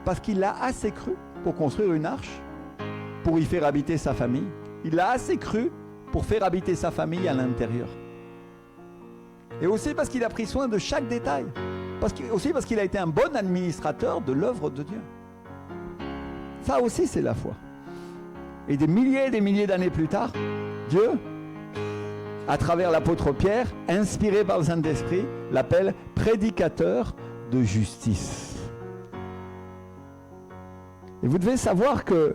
parce qu'il a assez cru pour construire une arche, pour y faire habiter sa famille. Il a assez cru pour faire habiter sa famille à l'intérieur. Et aussi parce qu'il a pris soin de chaque détail. Aussi parce qu'il a été un bon administrateur de l'œuvre de Dieu. Ça aussi c'est la foi. Et des milliers d'années plus tard, Dieu, à travers l'apôtre Pierre, inspiré par le Saint-Esprit, l'appelle prédicateur de justice. Et vous devez savoir que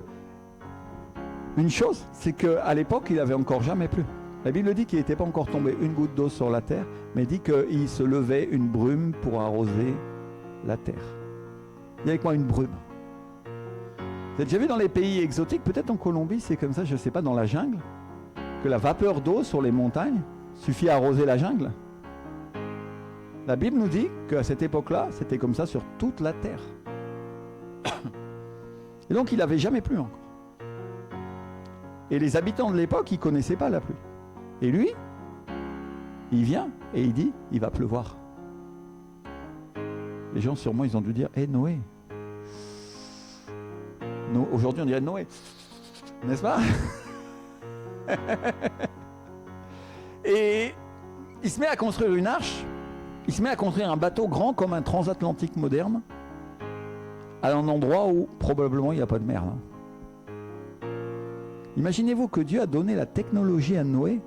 une chose, c'est qu'à l'époque, il n'avait encore jamais plu. La Bible dit qu'il n'était pas encore tombé une goutte d'eau sur la terre, mais dit qu'il se levait une brume pour arroser la terre. Il y avait quoi, une brume? Vous avez déjà vu dans les pays exotiques, peut-être en Colombie, c'est comme ça, je ne sais pas, dans la jungle, que la vapeur d'eau sur les montagnes suffit à arroser la jungle? La Bible nous dit qu'à cette époque-là, c'était comme ça sur toute la terre. Et donc, il n'avait jamais plu encore. Et les habitants de l'époque, ils ne connaissaient pas la pluie. Et lui, il vient et il dit, il va pleuvoir. Les gens, sûrement, ils ont dû dire, hé Noé. Aujourd'hui, on dirait Noé. N'est-ce pas? Et il se met à construire une arche. Il se met à construire un bateau grand comme un transatlantique moderne, à un endroit où probablement il n'y a pas de mer. Hein. Imaginez-vous que Dieu a donné la technologie à Noé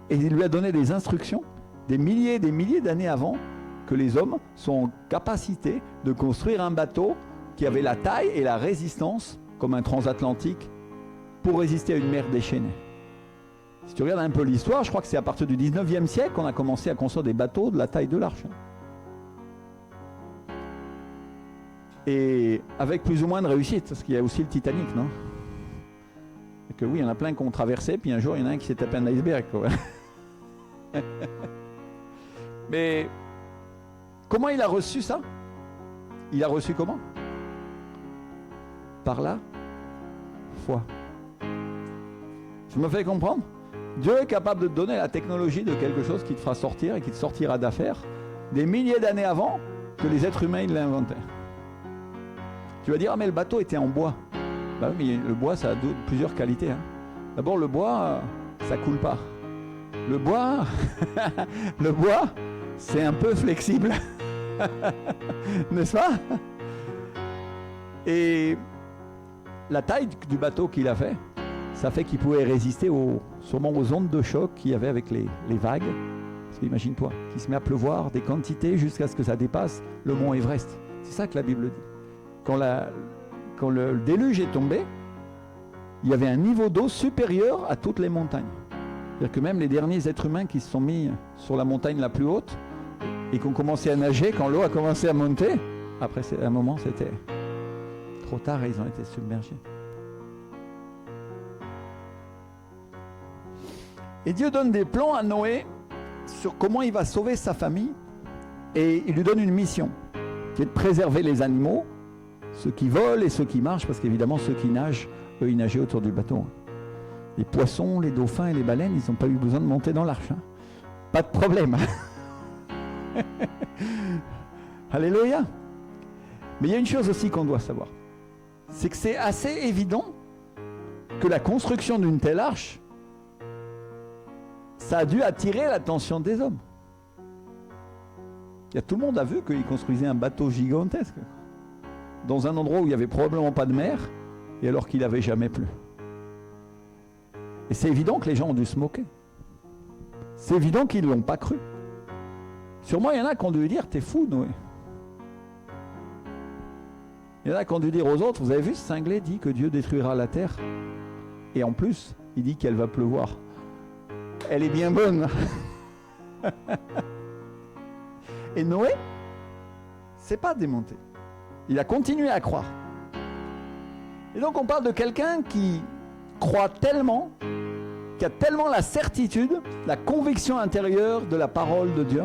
et il lui a donné des instructions des milliers d'années avant que les hommes sont en capacité de construire un bateau qui avait la taille et la résistance comme un transatlantique pour résister à une mer déchaînée. Si tu regardes un peu l'histoire, je crois que c'est à partir du 19e siècle qu'on a commencé à construire des bateaux de la taille de l'arche. Et avec plus ou moins de réussite, parce qu'il y a aussi le Titanic, non? Et que oui, il y en a plein qui ont traversé, puis un jour, il y en a un qui s'est tapé un iceberg, quoi. Mais comment il a reçu ça? Il a reçu comment? Par la foi. Je me fais comprendre? Dieu est capable de te donner la technologie de quelque chose qui te fera sortir et qui te sortira d'affaires des milliers d'années avant que les êtres humains l'inventaient. Tu vas dire, ah mais le bateau était en bois. Bah oui, mais le bois, ça a plusieurs qualités. Hein. D'abord, le bois, ça coule pas. Le bois, le bois, c'est un peu flexible. N'est-ce pas? Et la taille du bateau qu'il a fait, ça fait qu'il pouvait résister sûrement aux ondes de choc qu'il y avait avec les vagues. Parce qu'imagine-toi, qu'il se met à pleuvoir des quantités jusqu'à ce que ça dépasse le mont Everest. C'est ça que la Bible dit. Quand le déluge est tombé, il y avait un niveau d'eau supérieur à toutes les montagnes. C'est-à-dire que même les derniers êtres humains qui se sont mis sur la montagne la plus haute et qui ont commencé à nager, quand l'eau a commencé à monter, après un moment c'était trop tard et ils ont été submergés. Et Dieu donne des plans à Noé sur comment il va sauver sa famille. Et il lui donne une mission, qui est de préserver les animaux, ceux qui volent et ceux qui marchent, parce qu'évidemment ceux qui nagent, eux ils nageaient autour du bateau. Les poissons, les dauphins et les baleines, ils n'ont pas eu besoin de monter dans l'arche. Hein. Pas de problème. Alléluia. Mais il y a une chose aussi qu'on doit savoir. C'est que c'est assez évident que la construction d'une telle arche, ça a dû attirer l'attention des hommes. Tout le monde a vu qu'il construisait un bateau gigantesque dans un endroit où il n'y avait probablement pas de mer et alors qu'il n'avait jamais plu. Et c'est évident que les gens ont dû se moquer. C'est évident qu'ils ne l'ont pas cru. Sûrement, il y en a qui ont dû dire, t'es fou, Noé. Il y en a qui ont dû dire aux autres, vous avez vu, ce cinglé dit que Dieu détruira la terre. Et en plus, il dit qu'elle va pleuvoir. Elle est bien bonne. Et Noé, c'est pas démonté. Il a continué à croire. Et donc on parle de quelqu'un qui croit tellement, qui a tellement la certitude, la conviction intérieure de la parole de Dieu,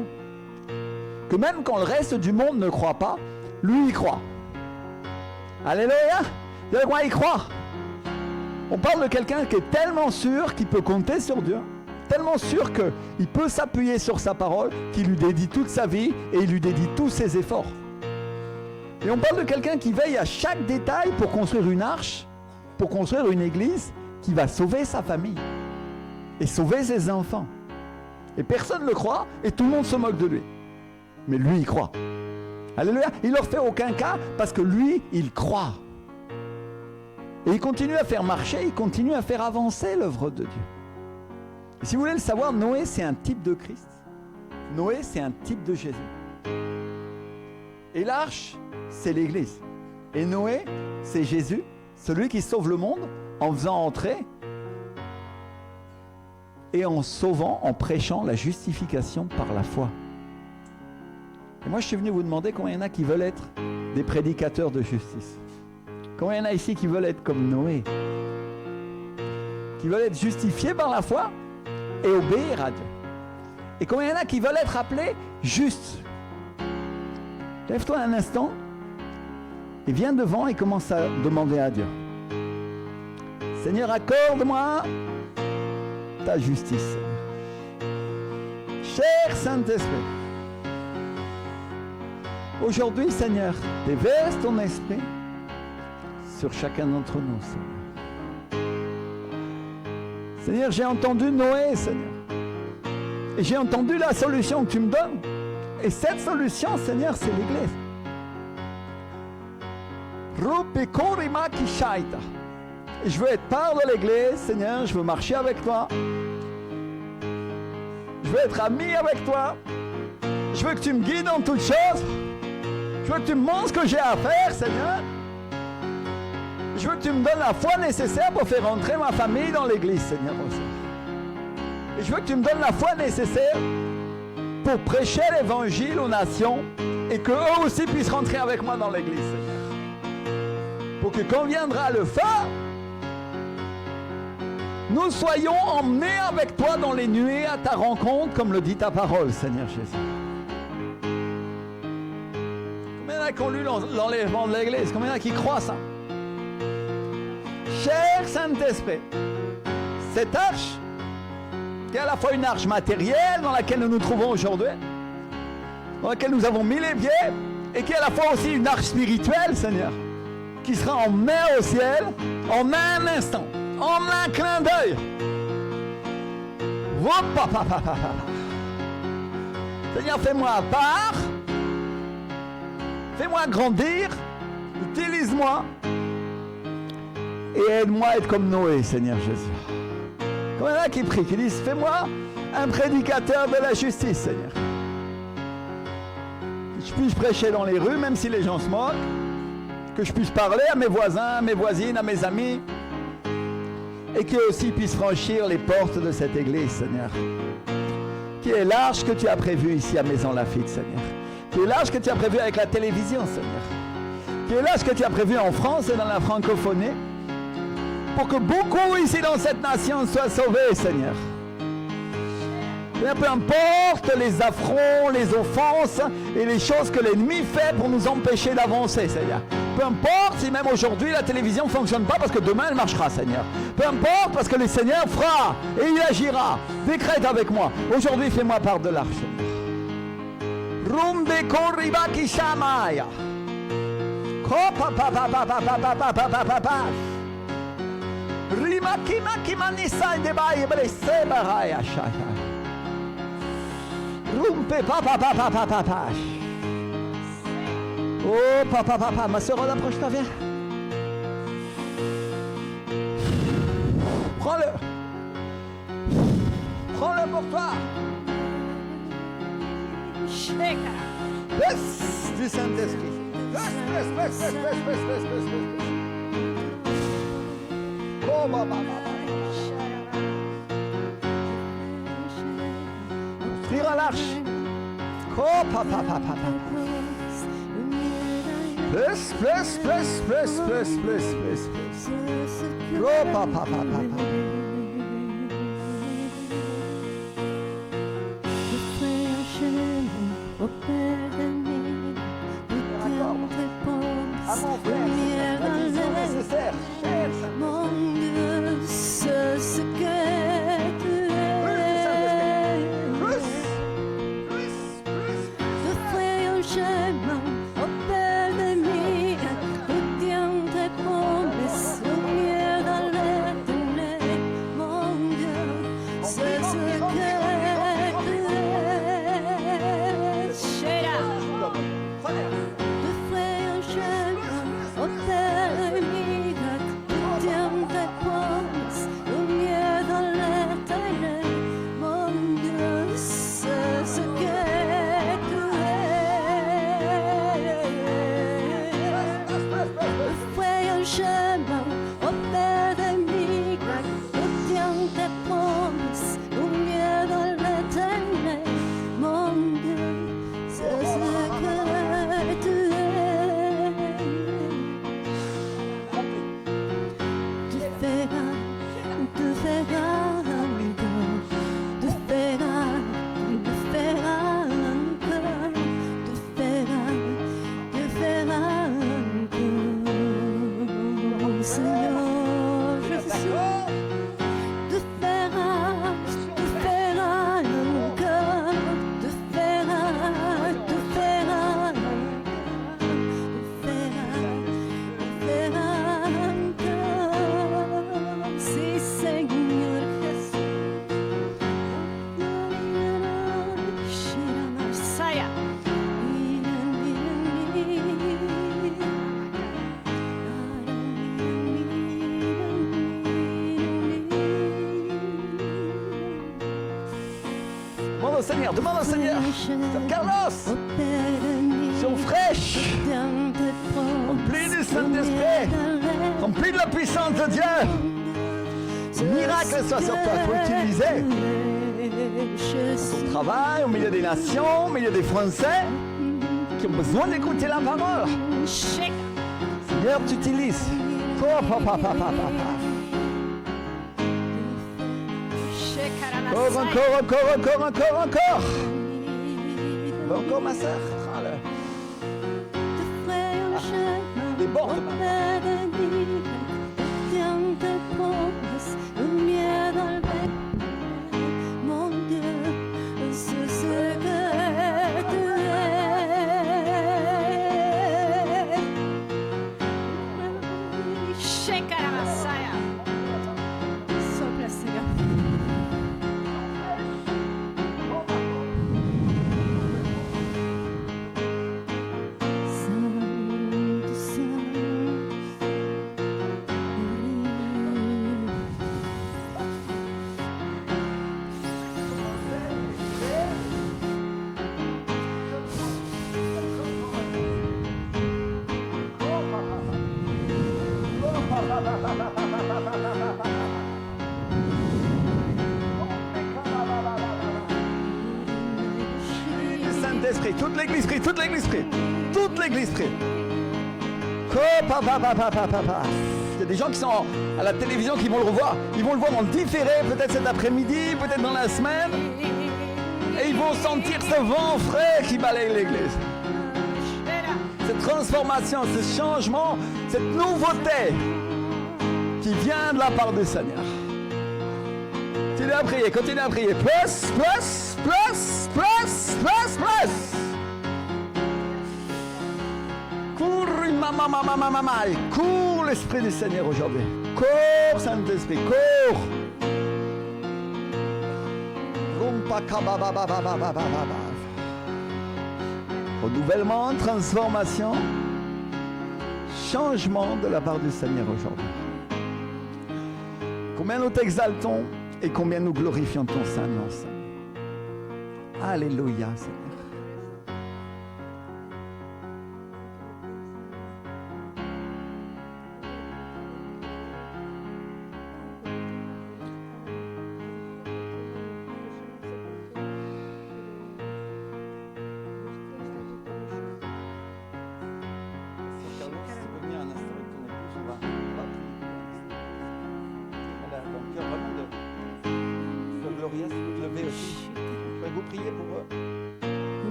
que même quand le reste du monde ne croit pas, lui il croit. Alléluia! De quoi il croit? On parle de quelqu'un qui est tellement sûr qu'il peut compter sur Dieu, tellement sûr qu'il peut s'appuyer sur sa parole, qu'il lui dédie toute sa vie et il lui dédie tous ses efforts. Et on parle de quelqu'un qui veille à chaque détail pour construire une arche, pour construire une église qui va sauver sa famille et sauver ses enfants. Et personne ne le croit et tout le monde se moque de lui. Mais lui, il croit. Alléluia. Il ne leur fait aucun cas parce que lui, il croit. Et il continue à faire marcher, il continue à faire avancer l'œuvre de Dieu. Et si vous voulez le savoir, Noé, c'est un type de Christ. Noé, c'est un type de Jésus. Et l'arche, c'est l'Église. Et Noé, c'est Jésus, celui qui sauve le monde en faisant entrer et en sauvant, en prêchant la justification par la foi. Et moi, je suis venu vous demander combien il y en a qui veulent être des prédicateurs de justice. Combien il y en a ici qui veulent être comme Noé, qui veulent être justifiés par la foi et obéir à Dieu. Et combien il y en a qui veulent être appelés justes. Lève-toi un instant et viens devant et commence à demander à Dieu. Seigneur, accorde-moi ta justice. Cher Saint-Esprit, aujourd'hui, Seigneur, déverse ton esprit sur chacun d'entre nous, Seigneur. Seigneur, j'ai entendu Noé, Seigneur. Et j'ai entendu la solution que tu me donnes. Et cette solution, Seigneur, c'est l'Église. Et je veux être part de l'Église, Seigneur. Je veux marcher avec toi. Je veux être ami avec toi. Je veux que tu me guides dans toutes choses. Je veux que tu me montres ce que j'ai à faire, Seigneur. Je veux que tu me donnes la foi nécessaire pour faire entrer ma famille dans l'Église, Seigneur. Et je veux que tu me donnes la foi nécessaire pour prêcher l'Évangile aux nations et qu'eux aussi puissent rentrer avec moi dans l'Église, Seigneur. Pour que quand viendra le feu, nous soyons emmenés avec toi dans les nuées à ta rencontre, comme le dit ta parole, Seigneur Jésus. Combien il y en a qui ont lu l'enlèvement de l'Église? Combien il y en a qui croient ça? Cher Saint-Esprit, cette arche, qui est à la fois une arche matérielle dans laquelle nous nous trouvons aujourd'hui, dans laquelle nous avons mis les pieds, et qui est à la fois aussi une arche spirituelle, Seigneur, qui sera emmenée au ciel en un instant, en un clin d'œil. Seigneur, fais-moi à part, fais-moi grandir, utilise-moi, et aide-moi à être comme Noé, Seigneur Jésus. Comme il y en a qui prient, qui disent, fais-moi un prédicateur de la justice, Seigneur. Que je puisse prêcher dans les rues, même si les gens se moquent. Que je puisse parler à mes voisins, à mes voisines, à mes amis. Et qu'eux aussi puissent franchir les portes de cette église, Seigneur. Qui est l'arche que tu as prévue ici à Maison Lafitte, Seigneur. Qui est l'arche que tu as prévue avec la télévision, Seigneur. Qui est l'arche que tu as prévue en France et dans la francophonie. Pour que beaucoup ici dans cette nation soient sauvés, Seigneur. Et peu importe les affronts, les offenses et les choses que l'ennemi fait pour nous empêcher d'avancer, Seigneur. Peu importe si même aujourd'hui la télévision ne fonctionne pas parce que demain elle marchera, Seigneur. Peu importe parce que le Seigneur fera et il agira. Décrète avec moi. Aujourd'hui, fais-moi part de l'arche, Seigneur. Rumbe koribaki shamaya. Kopa pa pa pa pa pa pa pa pa pa pa pa. Rima kima kima nisai de baie brese baraya shaya. Rumpe papa papa papa papa. Oh papa papa, ma soeur, approche-toi, viens. Prends-le. Prends-le pour toi. Laisse du Saint-Esprit. Laisse. Oh papa papa. Construire à l'arche. Oh papa papa. Plus. Oh papa papa. À mon frère, la vision nécessaire. Mon Dieu, c'est ce que tu es. Je fais un chemin auprès de lui. Je tiens tes promesses, lumière dans l'éternel. Mon Dieu, c'est ce que tu es. Je fais un chemin auprès Seigneur, demande au Seigneur. Carlos, sont fraîches, remplies du Saint-Esprit, remplies de la puissance de Dieu. Miracle soit sur toi, il faut l'utiliser. Au travail, au milieu des nations, au milieu des Français qui ont besoin d'écouter la parole. Seigneur, tu utilises. Encore, encore, ma sœur. Déborde, Saint-Esprit, toute l'église prie, toute l'église prie, toute l'église prie. Il y a des gens qui sont à la télévision qui vont le revoir. Ils vont le voir en différé, peut-être cet après-midi, peut-être dans la semaine. Et ils vont sentir ce vent frais qui balaye l'église. Cette transformation, ce changement, cette nouveauté qui vient de la part du Seigneur. Continuez à prier, continuez à prier. Plus, plus, plus, plus, plus, plus. Cours l'Esprit du Seigneur aujourd'hui. Cours Saint-Esprit, cours. Renouvellement, transformation, changement de la part du Seigneur aujourd'hui. Combien nous t'exaltons et combien nous glorifions ton saint nom, Seigneur. Alléluia, Seigneur.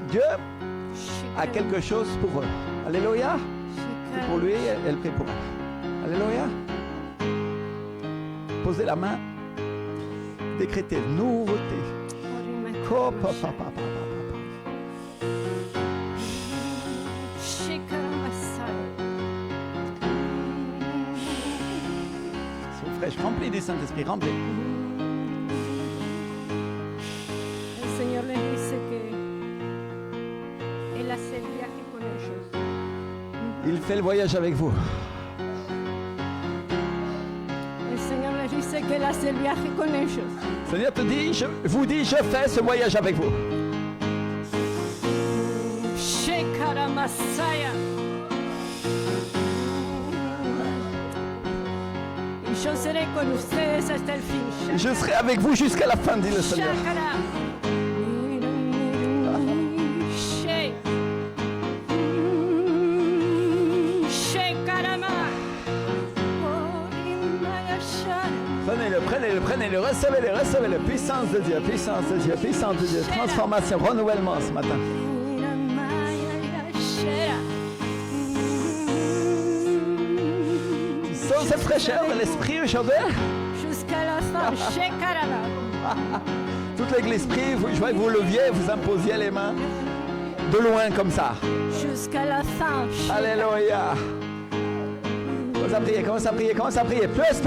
Dieu a quelque chose pour eux. Alléluia. C'est pour lui, elle prie pour elle. Alléluia. Posez la main. Décrétez nouveauté. C'est fraîche. Remplis du Saint-Esprit. Remplis. Il fait le voyage avec vous. El Señor les dice que Él hace el viaje con ellos. Le Seigneur te dit, je vous dis, je fais ce voyage avec vous. Je serai con ustedes hasta el fin. Je serai avec vous jusqu'à la fin, dit le Seigneur. Prenez-le, recevez-le, puissance de Dieu, puissance de Dieu, puissance de Dieu, transformation, renouvellement ce matin. Tu sens cette fraîcheur de l'esprit aujourd'hui? Jusqu'à la fin, Toute l'église prie, je vois que vous leviez, vous imposiez les mains de loin comme ça. Jusqu'à la fin. Alléluia. Commence à prier. Plus.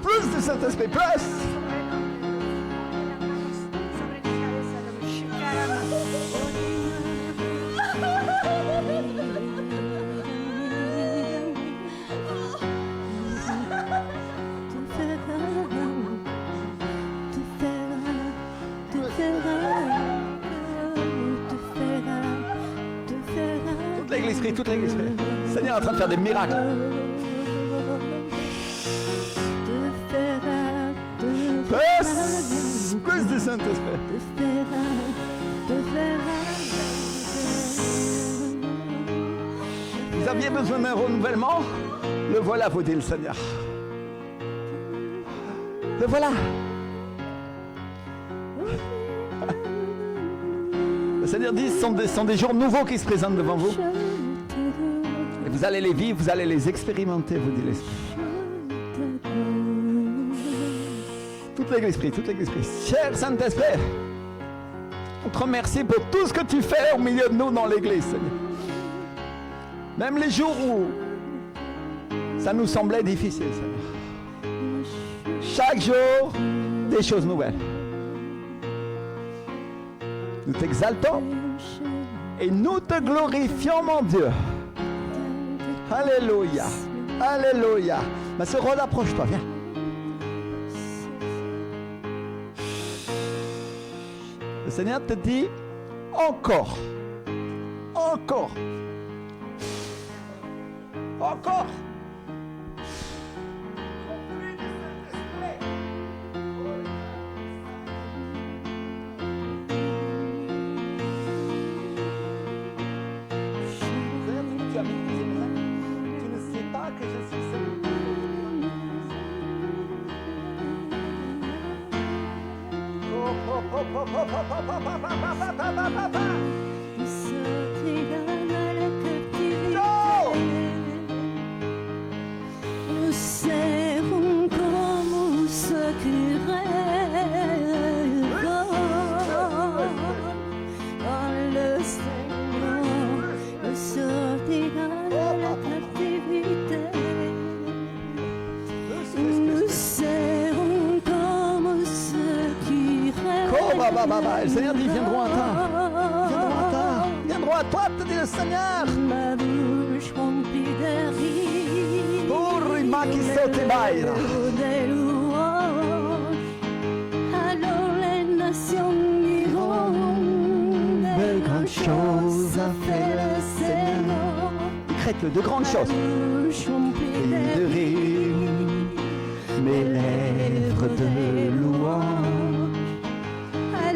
Plus de Saint-Esprit, plus. l'église prie, toute l'église prie. Le Seigneur est en train de faire des miracles. Plus du Saint-Esprit. Vous aviez besoin d'un renouvellement? Le voilà, vous dit le Seigneur. Le voilà. Le Seigneur dit, ce sont des jours nouveaux qui se présentent devant vous. Et vous allez les vivre, vous allez les expérimenter, vous dit l'Esprit. Toute l'église prie, toute l'église prie. Cher Saint-Esprit, on te remercie pour tout ce que tu fais au milieu de nous dans l'église, Seigneur. Même les jours où ça nous semblait difficile, Seigneur. Chaque jour, des choses nouvelles. Nous t'exaltons et nous te glorifions, mon Dieu. Alléluia. Alléluia. Ma sœur, approche-toi, viens. Le Seigneur te dit encore. Encore. Encore. Nous serons comme ceux qui rêvent quand le Seigneur nous sortira de la captivité. Nous serons comme ceux qui rêvent. Le Seigneur dit, viens droit à toi. Viens droit à toi. Viens droit à toi, te dit le Seigneur. Ma bouche remplie de rires. Des louanges. Alors les nations diront de grandes choses a fait le Seigneur. Décrète-le, de grandes choses. Et de rire, mes lèvres de louange.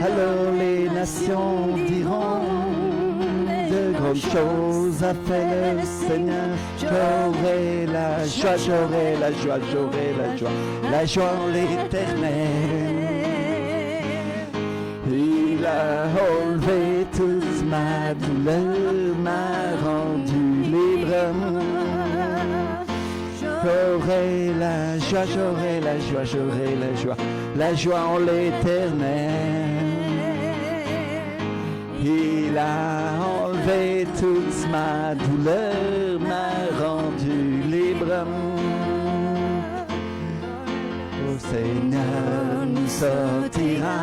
Alors les nations diront de grandes choses a fait le Seigneur. J'aurai la joie, j'aurai la joie, j'aurai la joie, la joie en l'Éternel. Il a enlevé toute ma douleur, m'a rendu libre. J'aurai la joie, j'aurai la joie, j'aurai la joie en l'Éternel. Il a enlevé toute ma douleur, m'a rendu libre. Au Seigneur nous sortira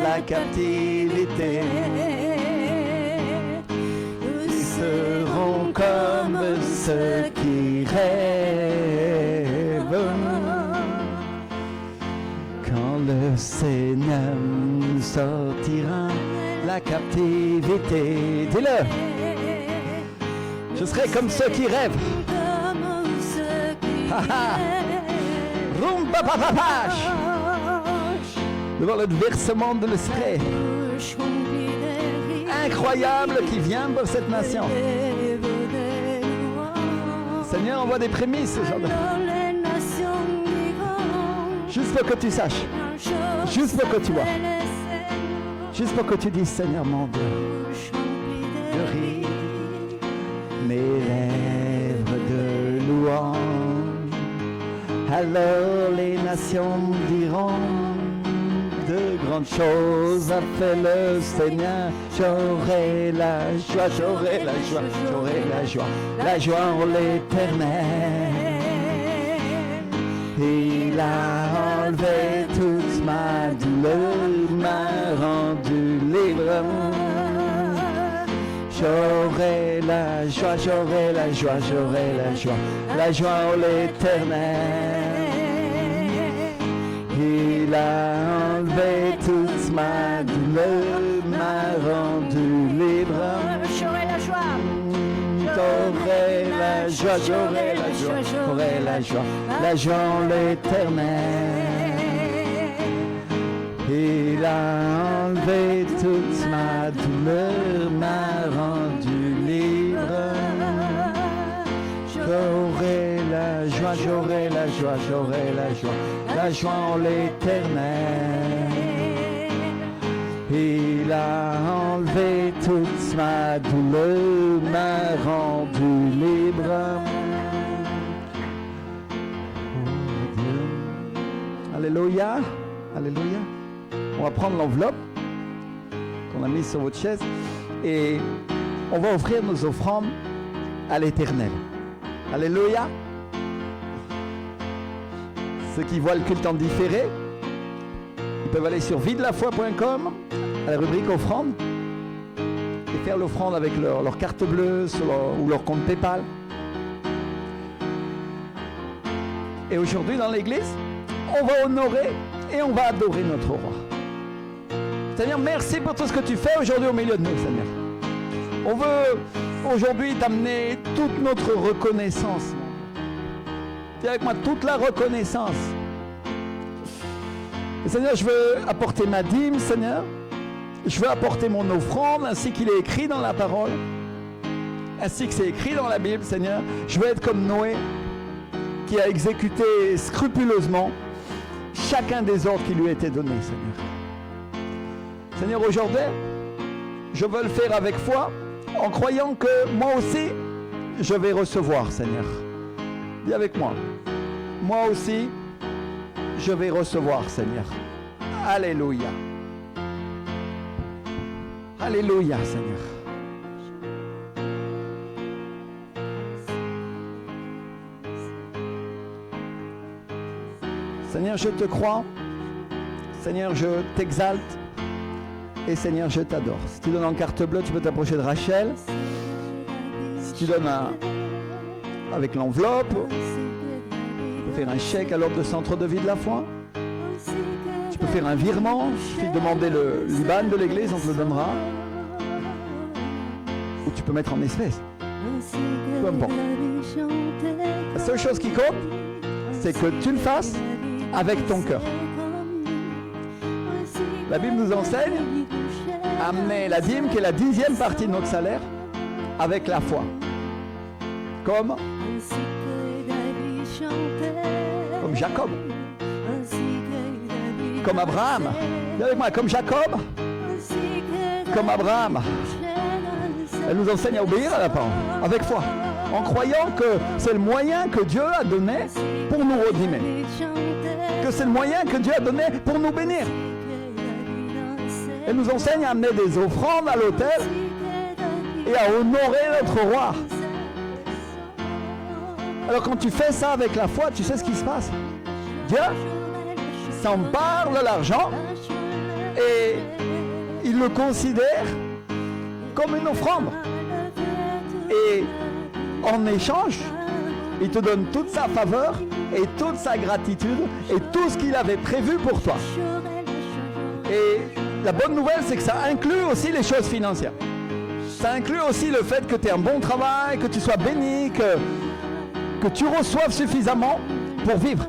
la captivité. Nous serons comme ceux qui rêvent. Quand le Seigneur nous sortira la captivité. Dis-le. Je serai comme ceux qui rêvent. Devant le versement de l'esprit incroyable qui vient pour cette nation. Seigneur, envoie des prémices aujourd'hui. Juste pour que tu saches. Juste pour que tu vois. Juste pour que tu dises, Seigneur mon Dieu, de rire, mes lèvres de louange. Alors les nations diront, de grandes choses a fait le Seigneur. J'aurai la joie, j'aurai la joie, j'aurai la joie en l'Éternel. Il a enlevé toute ma douleur, m'a rendu libre. J'aurai la joie, j'aurai la joie, j'aurai la joie en l'Éternel. Il a enlevé toute ma douleur, m'a rendu libre. J'aurai la joie. la joie, j'aurai la joie, j'aurai la joie, la joie en l'éternel. Il a enlevé toute ma douleur, m'a rendu libre. J'aurai la joie, j'aurai la joie, j'aurai la joie en l'éternel. Il a enlevé toute ma douleur, m'a rendu libre. Oh Dieu. Alléluia, alléluia. On va prendre l'enveloppe qu'on a mise sur votre chaise et on va offrir nos offrandes à l'Éternel. Alléluia. Ceux qui voient le culte en différé, ils peuvent aller sur videlafoy.com à la rubrique offrande et faire l'offrande avec leur carte bleue ou leur compte PayPal. Et aujourd'hui dans l'église, on va honorer et on va adorer notre roi. Seigneur, merci pour tout ce que tu fais aujourd'hui au milieu de nous, Seigneur. On veut aujourd'hui t'amener toute notre reconnaissance. Dis avec moi, toute la reconnaissance. Et Seigneur, je veux apporter ma dîme, Seigneur. Je veux apporter mon offrande, ainsi qu'il est écrit dans la parole, ainsi que c'est écrit dans la Bible, Seigneur. Je veux être comme Noé, qui a exécuté scrupuleusement chacun des ordres qui lui étaient donnés, Seigneur. Seigneur, aujourd'hui, je veux le faire avec foi, en croyant que moi aussi, je vais recevoir, Seigneur. Dis avec moi. Moi aussi, je vais recevoir, Seigneur. Alléluia. Alléluia, Seigneur. Seigneur, je te crois. Seigneur, je t'exalte. Et Seigneur, je t'adore. Si tu donnes en carte bleue, tu peux t'approcher de Rachel. Si tu donnes avec l'enveloppe, tu peux faire un chèque à l'ordre de centre de vie de la foi. Tu peux faire un virement. Il suffit de demander le l'IBAN de l'église, on te le donnera. Ou tu peux mettre en espèces. Peu importe. La seule chose qui compte, c'est que tu le fasses avec ton cœur. La Bible nous enseigne à amener la dîme, qui est la 10e partie de notre salaire, avec la foi. Comme Jacob. Comme Abraham. Dis avec moi, comme Jacob. Comme Abraham. Elle nous enseigne à obéir à la parole, avec foi. En croyant que c'est le moyen que Dieu a donné pour nous redimer. Que c'est le moyen que Dieu a donné pour nous bénir. Elle nous enseigne à amener des offrandes à l'autel et à honorer notre roi. Alors quand tu fais ça avec la foi, tu sais ce qui se passe. Dieu s'empare de l'argent et il le considère comme une offrande. Et en échange, il te donne toute sa faveur et toute sa gratitude et tout ce qu'il avait prévu pour toi. Et la bonne nouvelle, c'est que ça inclut aussi les choses financières. Ça inclut aussi le fait que tu aies un bon travail, que tu sois béni, que tu reçoives suffisamment pour vivre.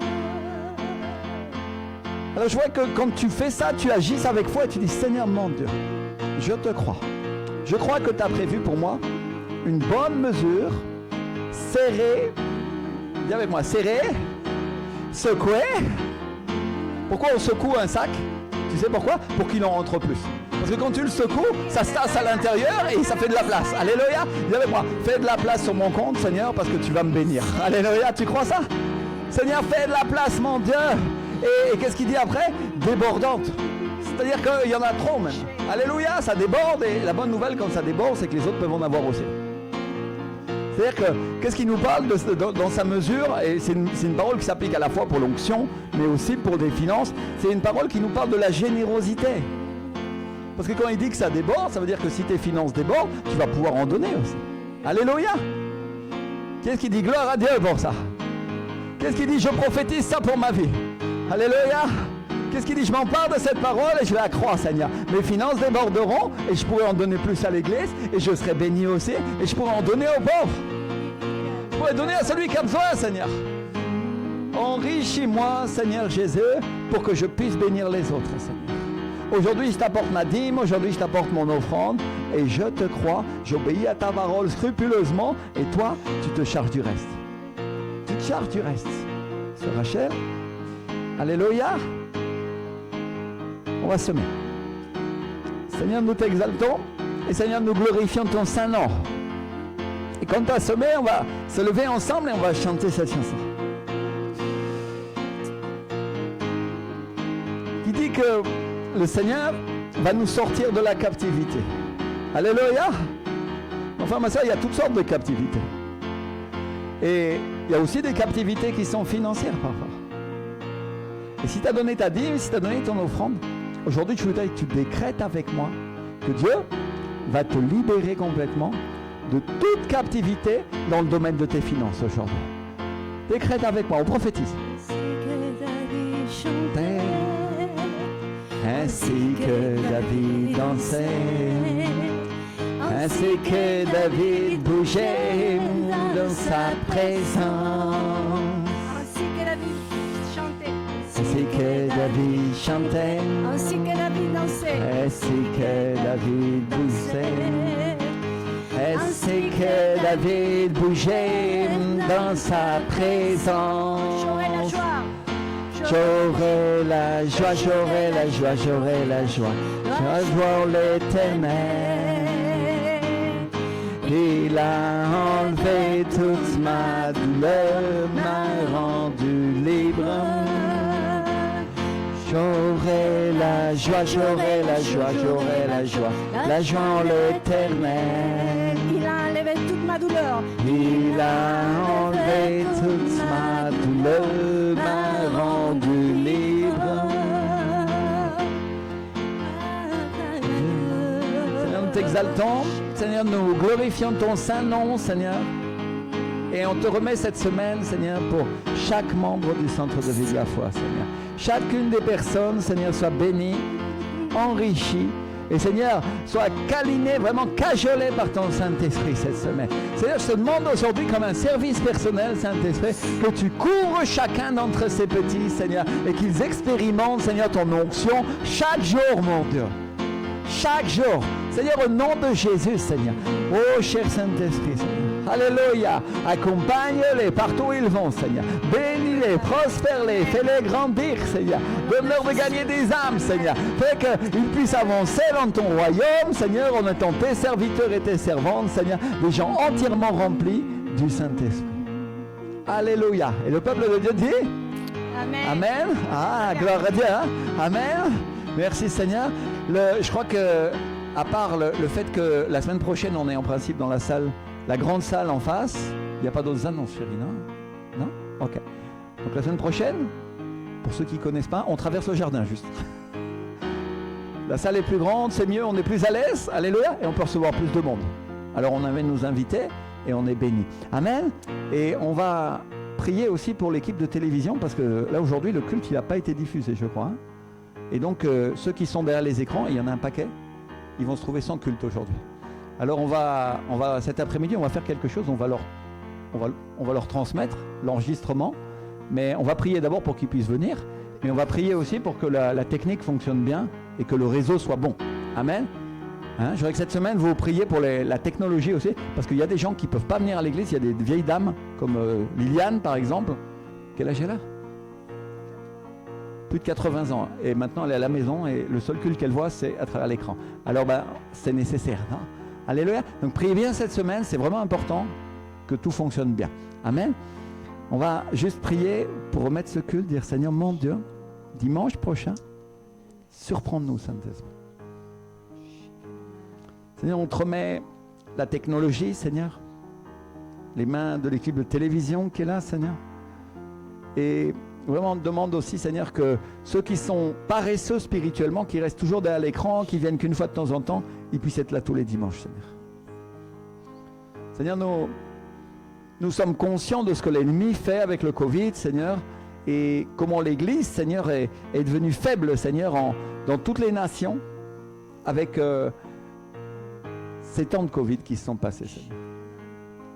Alors je vois que quand tu fais ça, tu agis avec foi et tu dis, Seigneur mon Dieu, je te crois. Je crois que tu as prévu pour moi une bonne mesure, serrée, dis avec moi, serrée, secouée. Pourquoi on secoue un sac? Tu sais pourquoi? Pour qu'il en rentre plus. Parce que quand tu le secoues, ça se tasse à l'intérieur et ça fait de la place. Alléluia. Dis avec moi, fais de la place sur mon compte, Seigneur, parce que tu vas me bénir. Alléluia, tu crois ça? Seigneur, fais de la place, mon Dieu. Et qu'est-ce qu'il dit après? Débordante. C'est-à-dire qu'il y en a trop même. Alléluia, ça déborde. Et la bonne nouvelle quand ça déborde, c'est que les autres peuvent en avoir aussi. C'est-à-dire que, qu'est-ce qu'il nous parle dans sa mesure? Et c'est une parole qui s'applique à la fois pour l'onction, mais aussi pour des finances. C'est une parole qui nous parle de la générosité. Parce que quand il dit que ça déborde, ça veut dire que si tes finances débordent, tu vas pouvoir en donner aussi. Alléluia. Qu'est-ce qu'il dit? Gloire à Dieu pour ça. Qu'est-ce qu'il dit? Je prophétise ça pour ma vie. Alléluia. Qu'est-ce qu'il dit? Je m'empare de cette parole et je la crois, Seigneur. Mes finances déborderont et je pourrai en donner plus à l'église et je serai béni aussi et je pourrai en donner aux pauvres. Tu pourrais donner à celui qui a besoin, Seigneur. Enrichis-moi, Seigneur Jésus, pour que je puisse bénir les autres, Seigneur. Aujourd'hui, je t'apporte ma dîme, aujourd'hui, je t'apporte mon offrande, et je te crois, j'obéis à ta parole scrupuleusement, et toi, tu te charges du reste. Tu te charges du reste. Sœur Rachel, alléluia. On va semer. Seigneur, nous t'exaltons, et Seigneur, nous glorifions ton saint nom. Et quand tu as semé, on va se lever ensemble et on va chanter cette chanson. Qui dit que le Seigneur va nous sortir de la captivité. Alléluia. Enfin, ma soeur, il y a toutes sortes de captivités. Et il y a aussi des captivités qui sont financières parfois. Et si tu as donné ta dîme, si tu as donné ton offrande, aujourd'hui, je voudrais que tu décrètes avec moi que Dieu va te libérer complètement de toute captivité dans le domaine de tes finances aujourd'hui. Décrète avec moi, on prophétise. Ainsi que David dansait, ainsi que David bougeait dans sa présence, Ainsi que David chantait, ainsi que David chantait, ainsi que David dansait, ainsi que David bougeait, ainsi que David bougeait dans sa présence. J'aurai la joie, J'aurai la joie, j'aurai la joie, j'aurai la joie. Je vois l'Éternel. Il a enlevé toute ma douleur, m'a rendu libre. J'aurai la joie, j'aurai la joie, j'aurai la joie. La joie en l'Éternel. Il a enlevé toute ma douleur. Il a enlevé toute ma douleur, m'a rendu libre. Seigneur, nous t'exaltons. Seigneur, nous glorifions ton saint nom, Seigneur. Et on te remet cette semaine, Seigneur, pour chaque membre du centre de vie de la foi, Seigneur. Chacune des personnes, Seigneur, soit bénie, enrichie. Et Seigneur, sois câliné, vraiment cajolé par ton Saint-Esprit cette semaine. Seigneur, je te demande aujourd'hui comme un service personnel, Saint-Esprit, que tu couvres chacun d'entre ces petits, Seigneur, et qu'ils expérimentent, Seigneur, ton onction chaque jour, mon Dieu. Chaque jour. Seigneur, au nom de Jésus, Seigneur. Oh, cher Saint-Esprit, Seigneur. Alléluia. Accompagne-les partout où ils vont, Seigneur. Bénis-les, prospère-les, fais-les grandir, Seigneur. Donne-leur de gagner des âmes, Seigneur. Fais qu'ils puissent avancer dans ton royaume, Seigneur, en étant tes serviteurs et tes servantes, Seigneur. Des gens entièrement remplis du Saint-Esprit. Alléluia. Et le peuple de Dieu dit Amen. Amen. Ah, gloire à Dieu. Hein? Amen. Merci, Seigneur. Je crois que, à part le fait que la semaine prochaine, on est en principe dans la salle, la grande salle en face, il n'y a pas d'autres annonces, chérie, non? Non? Ok. Donc la semaine prochaine, pour ceux qui ne connaissent pas, on traverse le jardin juste. La salle est plus grande, c'est mieux, on est plus à l'aise, alléluia, et on peut recevoir plus de monde. Alors on amène nos invités et on est bénis. Amen. Et on va prier aussi pour l'équipe de télévision, parce que là aujourd'hui, le culte, il n'a pas été diffusé, je crois. Hein. Et donc, ceux qui sont derrière les écrans, il y en a un paquet, ils vont se trouver sans culte aujourd'hui. Alors, on va cet après-midi, on va faire quelque chose, on va leur transmettre l'enregistrement, mais on va prier d'abord pour qu'ils puissent venir, mais on va prier aussi pour que la technique fonctionne bien et que le réseau soit bon. Amen. Hein, je voudrais que cette semaine, vous priez pour la technologie aussi, parce qu'il y a des gens qui ne peuvent pas venir à l'église, il y a des vieilles dames, comme Liliane, par exemple. Quel âge elle a ? Plus de 80 ans, et maintenant elle est à la maison et le seul culte qu'elle voit c'est à travers l'écran. Alors c'est nécessaire, non? Alléluia. Donc priez bien cette semaine, c'est vraiment important que tout fonctionne bien. Amen. On va juste prier pour remettre ce culte, dire Seigneur mon Dieu, dimanche prochain, surprends-nous, Saint-Esprit. Seigneur, on te remet la technologie, Seigneur, les mains de l'équipe de télévision qui est là, Seigneur, et vraiment, on te demande aussi, Seigneur, que ceux qui sont paresseux spirituellement, qui restent toujours derrière l'écran, qui viennent qu'une fois de temps en temps, ils puissent être là tous les dimanches, Seigneur. Seigneur, nous sommes conscients de ce que l'ennemi fait avec le Covid, Seigneur, et comment l'Église, Seigneur, est devenue faible, Seigneur, dans toutes les nations, avec ces temps de Covid qui se sont passés, Seigneur.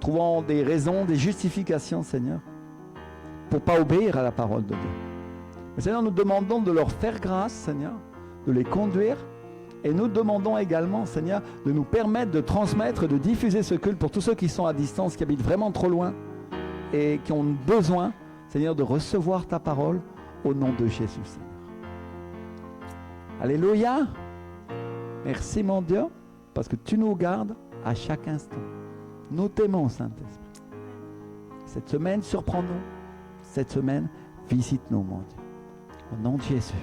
trouvant des raisons, des justifications, Seigneur, pour ne pas obéir à la parole de Dieu. Mais Seigneur, nous demandons de leur faire grâce, Seigneur, de les conduire. Et nous demandons également, Seigneur, de nous permettre de transmettre, de diffuser ce culte pour tous ceux qui sont à distance, qui habitent vraiment trop loin et qui ont besoin, Seigneur, de recevoir ta parole au nom de Jésus, Seigneur. Alléluia. Merci, mon Dieu, parce que tu nous gardes à chaque instant. Nous t'aimons, Saint-Esprit. Cette semaine, surprends-nous. Cette semaine, visite-nous, mon Dieu. Au nom de Jésus.